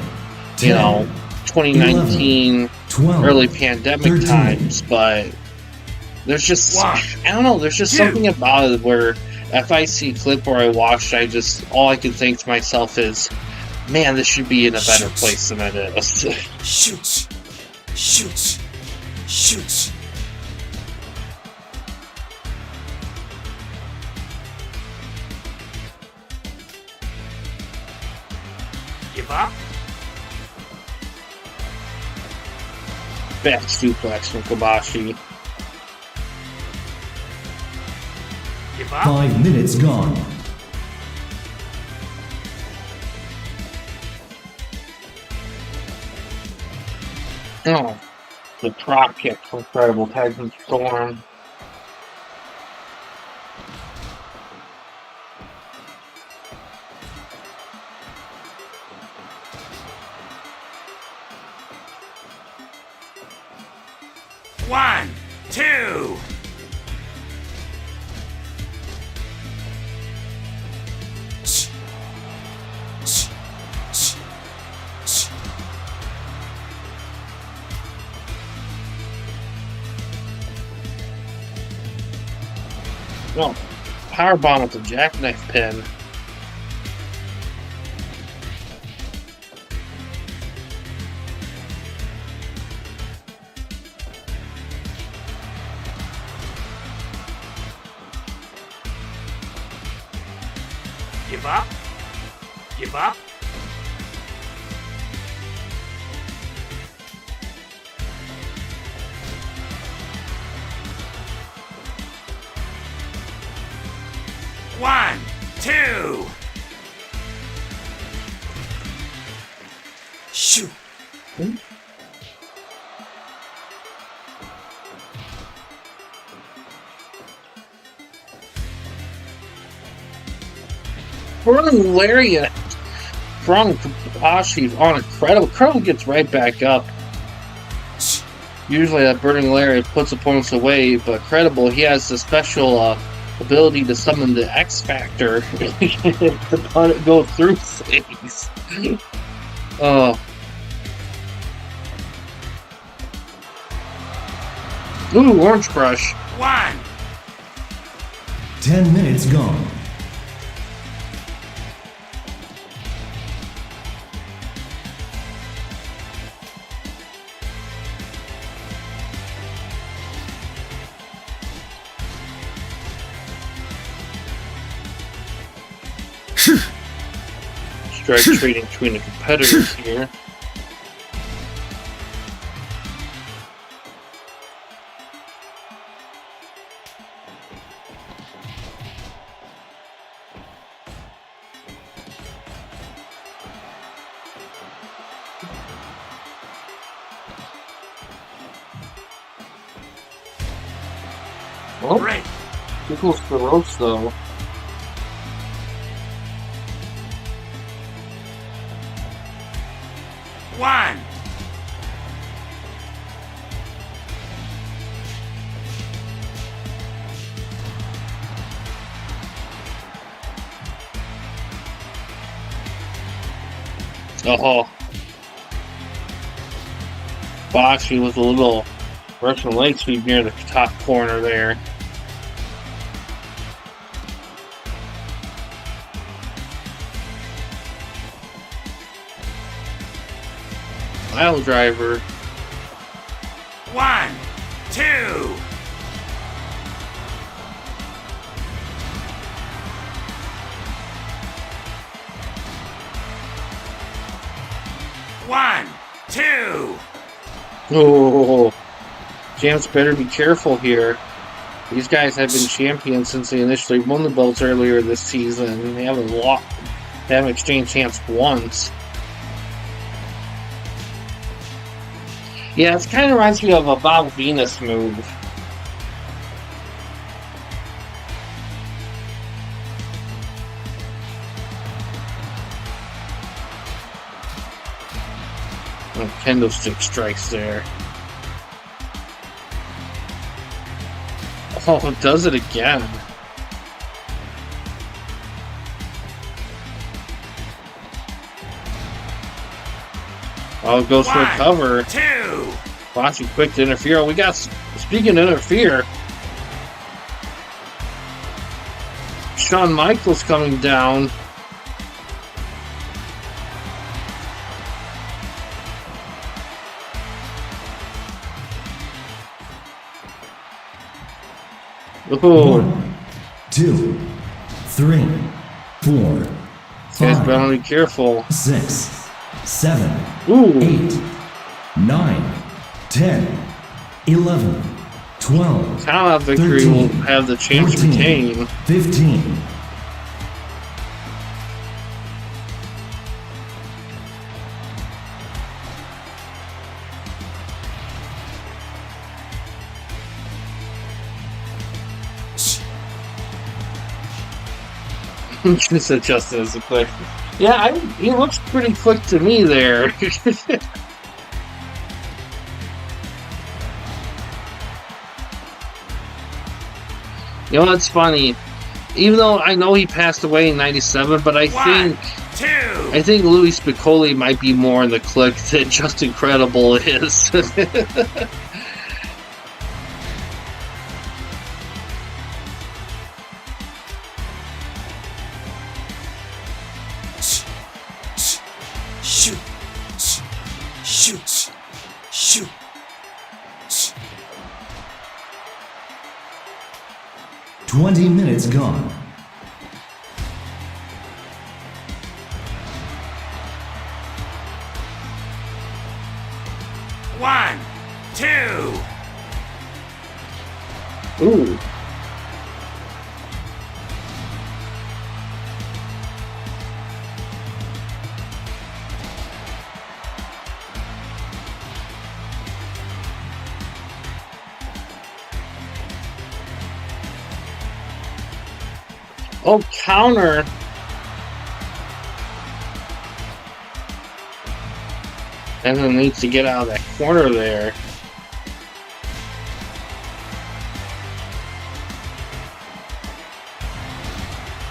2019 12, early pandemic 13. times, but there's just One, I don't know. There's just two. something about it where if I see a clip or I watch, all I can think to myself is, man, this should be in a better place than it is. Shoots. Shoots. Shoots. Give up? Back suplex from Kobashi. Give up? 5 minutes gone. Oh, the drop kick from Incredible Titan Storm. One, two. No, powerbomb with the jackknife pin. Give up? Give up? One, two. Shoot. Burning lariat from Kabashi on incredible. Incredible gets right back up. Usually that burning lariat puts opponents away, but Credible, he has the special ability to summon the X Factor to go through things. Ooh, Orange Crush. 1. 10 minutes gone. Strike trading between the competitors here. Oh, Great. equals the ropes though. One. Oh. Boxy with a little Russian leg sweep near the top corner there. Mile driver. 1, 2. One, two. Oh, Champs better be careful here. These guys have been champions since they initially won the belts earlier this season. They haven't lost. They haven't exchanged champs once. Yeah, it kind of reminds me of a Bob Venus move. Oh, kendo stick strikes there. Oh, it does it again. Oh, it goes for a 1, cover. 2. Watching quick to interfere. Oh, we got, speaking of interfere, Shawn Michaels coming down. Oh, 1, 2, 3, 4, guys, 5, better be careful. 6, 7, Ooh, 8, 9, 10, 11, 12, count out victory will 13, have the champs 14, retain. 15. Just adjusted as a quick. Yeah, he looks pretty quick to me there. You know what's funny? Even though I know he passed away in '97, but I 1, 2. think Louis Spicolli might be more in the clique than Just Incredible is. Shoot. Shoot. Shoot. 20 minutes gone. 1, 2. Ooh. Oh, counter. And then needs to get out of that corner there.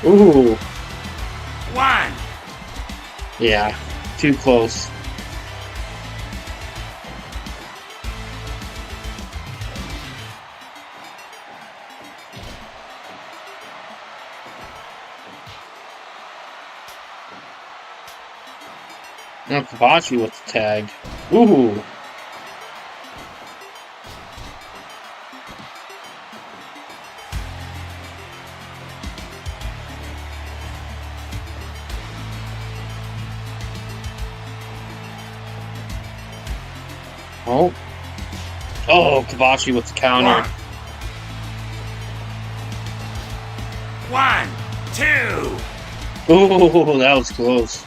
Ooh. 1. Yeah, too close. Now Kabashi with the tag. Ooh. Oh. Oh, Kabashi with the counter. 1, 2. Oh, that was close.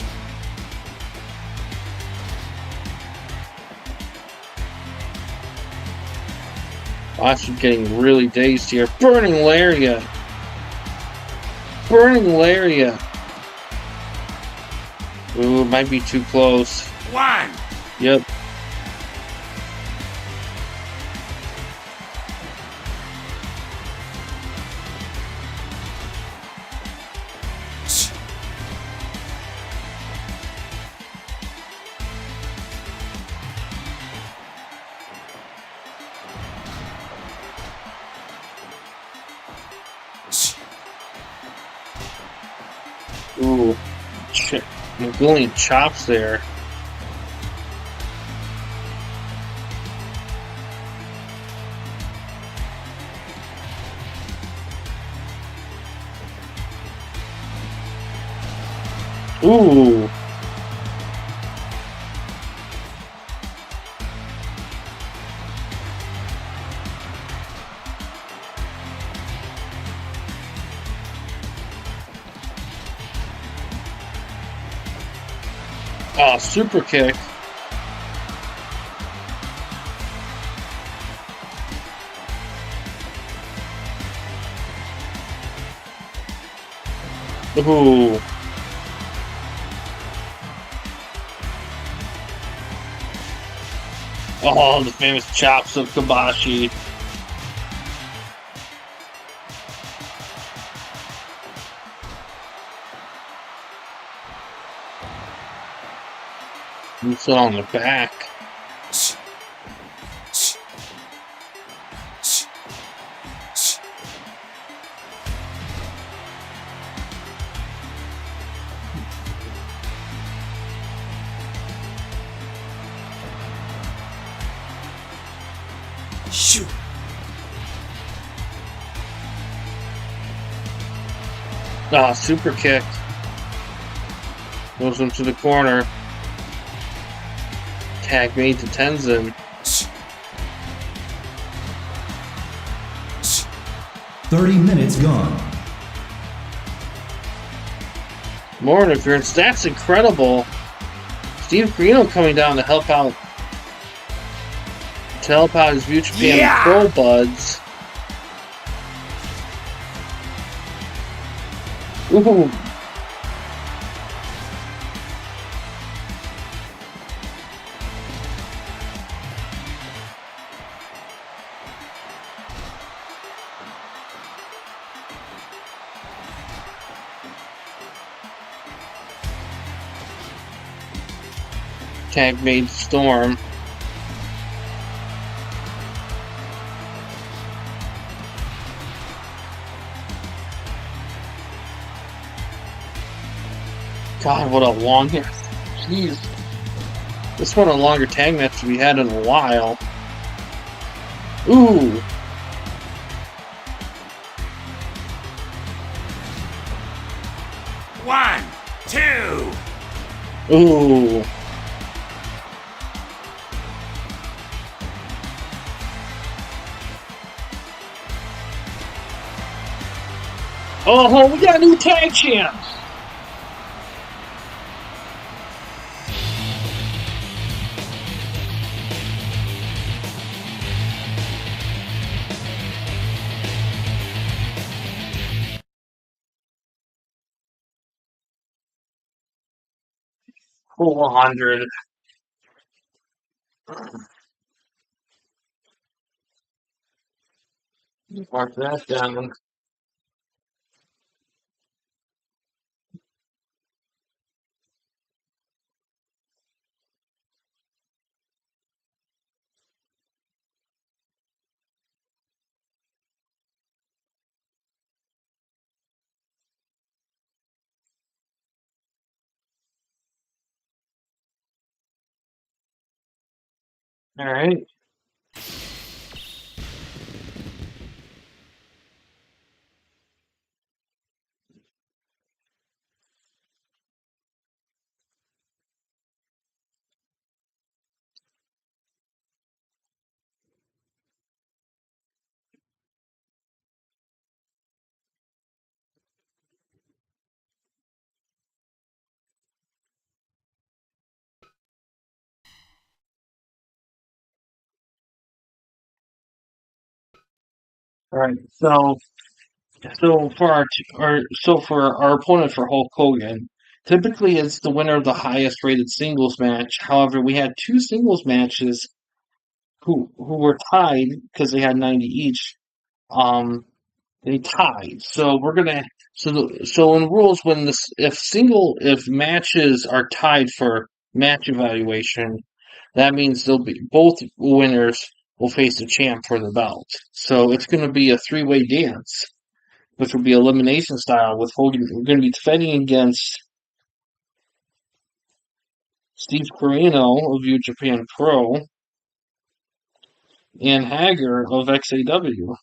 Kabashi getting really dazed here. Burning Lariat. Burning Lariat. Ooh, might be too close. 1. Yep. Ooh. Mongolian chops there. Ooh. Oh, super kick. Ooh. Oh, the famous chops of Kabashi. You sit on the back. Shoot. Ah, super kick. Goes into the corner. Tag made to Tenzin. 30 minutes gone. More interference. That's incredible. Steve Carino coming down to help out. To help out his future Japan Pro buds. Ooh. Tag made Storm. God, what a long... Jeez. This one a longer tag match we had in a while. Ooh. One, two. Ooh. Oh, we got new tag champs. 400. Mark that down. All right. All right. So for our opponent for Hulk Hogan, typically it's the winner of the highest rated singles match. However, we had two singles matches who were tied because they had 90 each. Um, they tied. So we're gonna so in rules when this if matches are tied for match evaluation, that means they'll be both winners will face the champ for the belt. So it's gonna be a three-way dance, which will be elimination style with Hogan. We're gonna be defending against Steve Corino of New Japan Pro and Hager of XAW.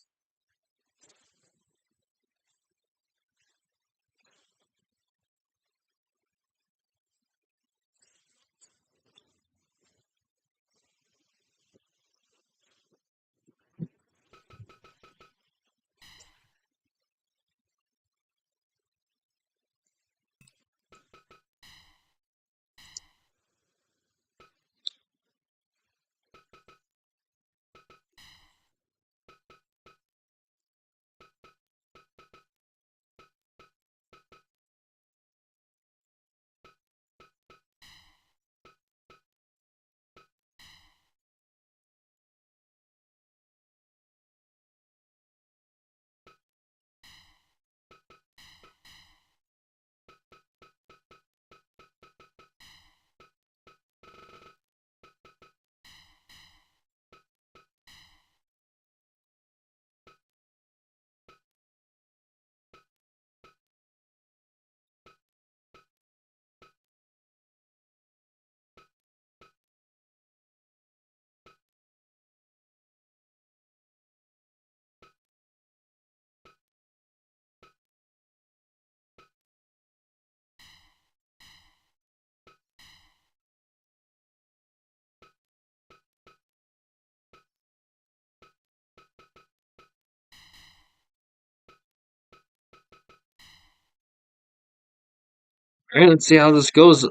All right, let's see how this goes.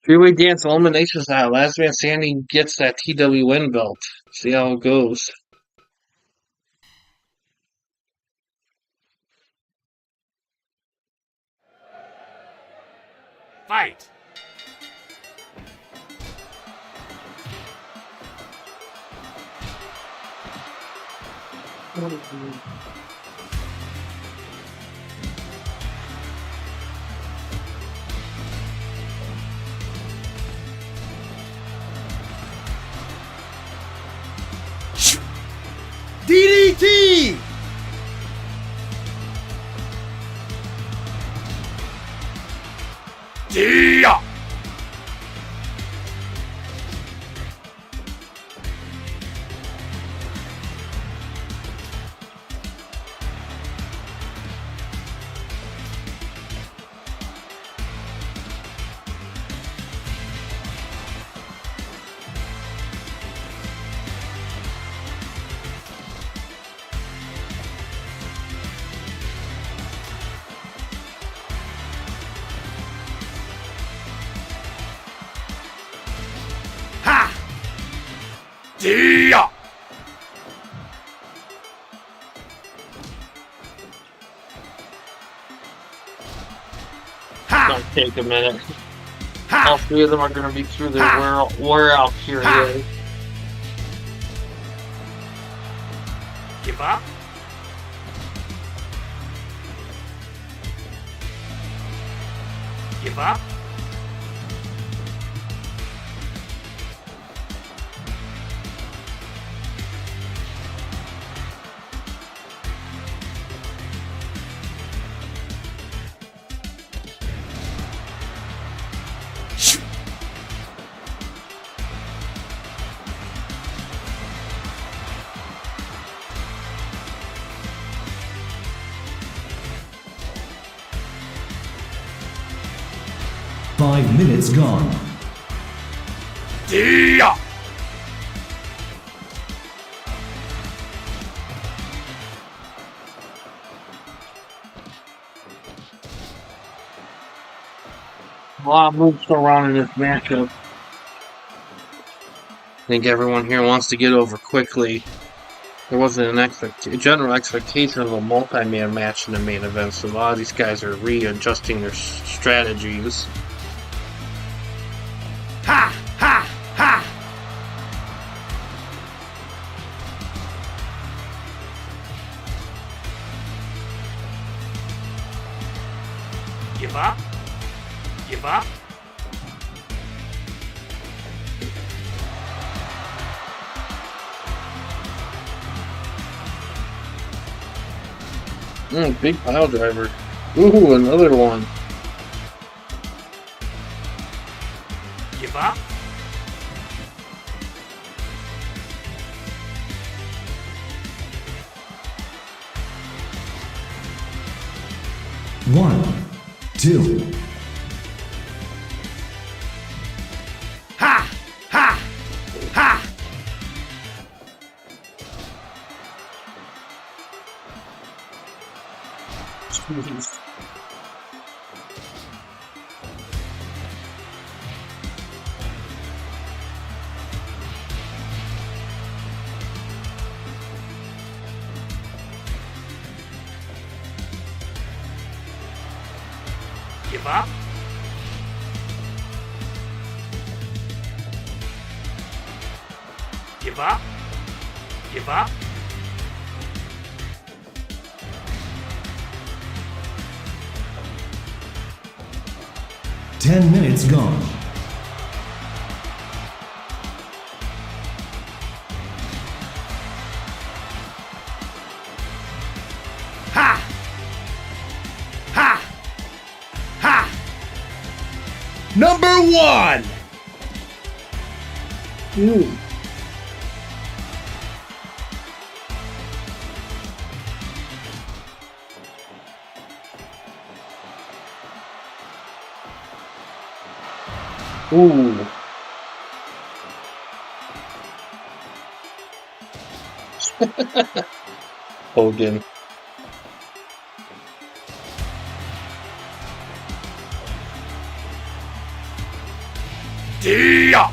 Three-way dance elimination style. Last man standing gets that TWN belt. See how it goes. Fight! DDT! Yeah! D-ya! Gonna take a minute. All three of them are gonna be through their wear out period. Give up? Give up? Shoot. 5 minutes gone. D-ya! A lot of moves go around in this matchup. I think everyone here wants to get over quickly. There wasn't an general expectation of a multi-man match in the main event, so a lot of these guys are readjusting their strategies. Ha! Ha! Ha! Give up? Give up? Big pile driver. Ooh, another one. Give up? One, two. Ha! Ha! Ha! Jeez. Give up? Give up? Give up? Ten minutes gone. Ha! Ha! Ha! Number one! Ooh. Ooh. Hogan. D-ya!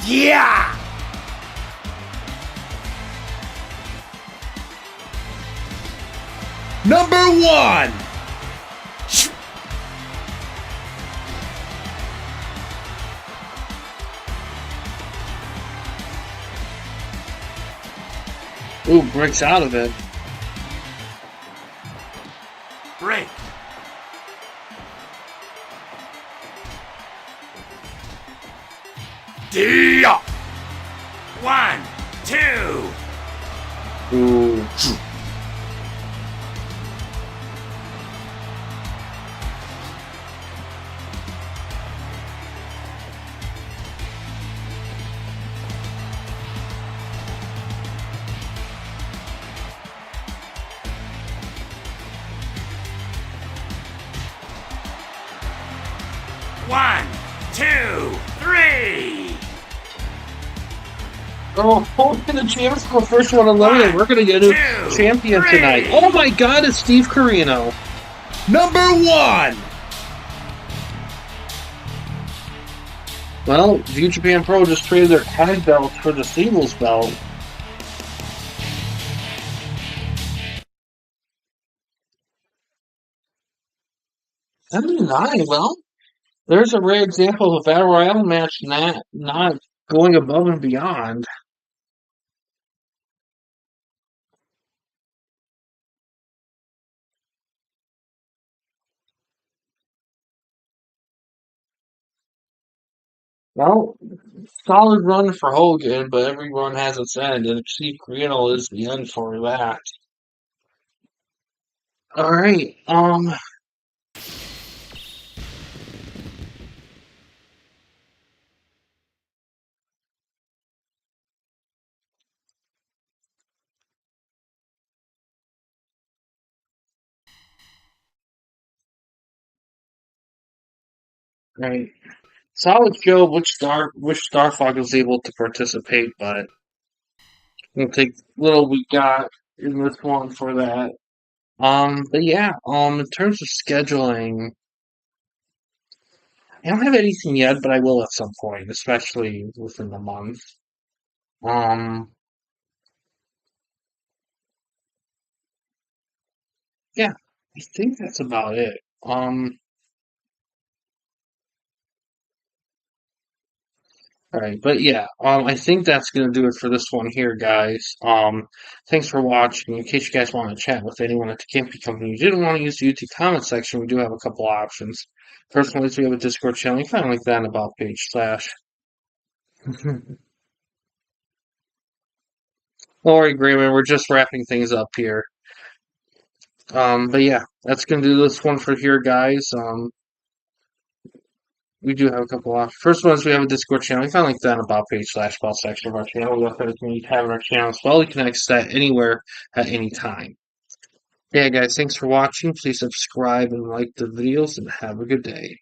Yeah! Number one! Ooh, breaks out of it. Break. D-ya! 1, 2. Ooh. 2, 3. Oh, hoping the champs go first one eliminated. We're gonna get a champion tonight. Oh my God, it's Steve Carino. Number 1. Well, View Japan Pro just traded their tag belts for the singles belt. '79. Well, there's a rare example of a battle royale match not going above and beyond. Well, solid run for Hogan, but every run has its end, and Steve Carino is the end for that. All right. Right. Solid show. Which Star Fox was able to participate, but we'll take little we got in this one for that. But yeah. In terms of scheduling, I don't have anything yet, but I will at some point, especially within the month. Um, yeah, I think that's about it. All right, but yeah, I think that's gonna do it for this one here, guys. Thanks for watching. In case you guys want to chat with anyone at the camping company, you didn't want to use the YouTube comment section, we do have a couple options. First one is we have a Discord channel. You find like that in about page slash. Don't worry, Grayman, we're just wrapping things up here. But yeah, that's gonna do this one for here, guys. We do have a couple options. First one is we have a Discord channel. You find like that in about page slash about section of our channel. We also have a community tab in our channel as well. You can access that anywhere at any time. Yeah, guys, thanks for watching. Please subscribe and like the videos, and have a good day.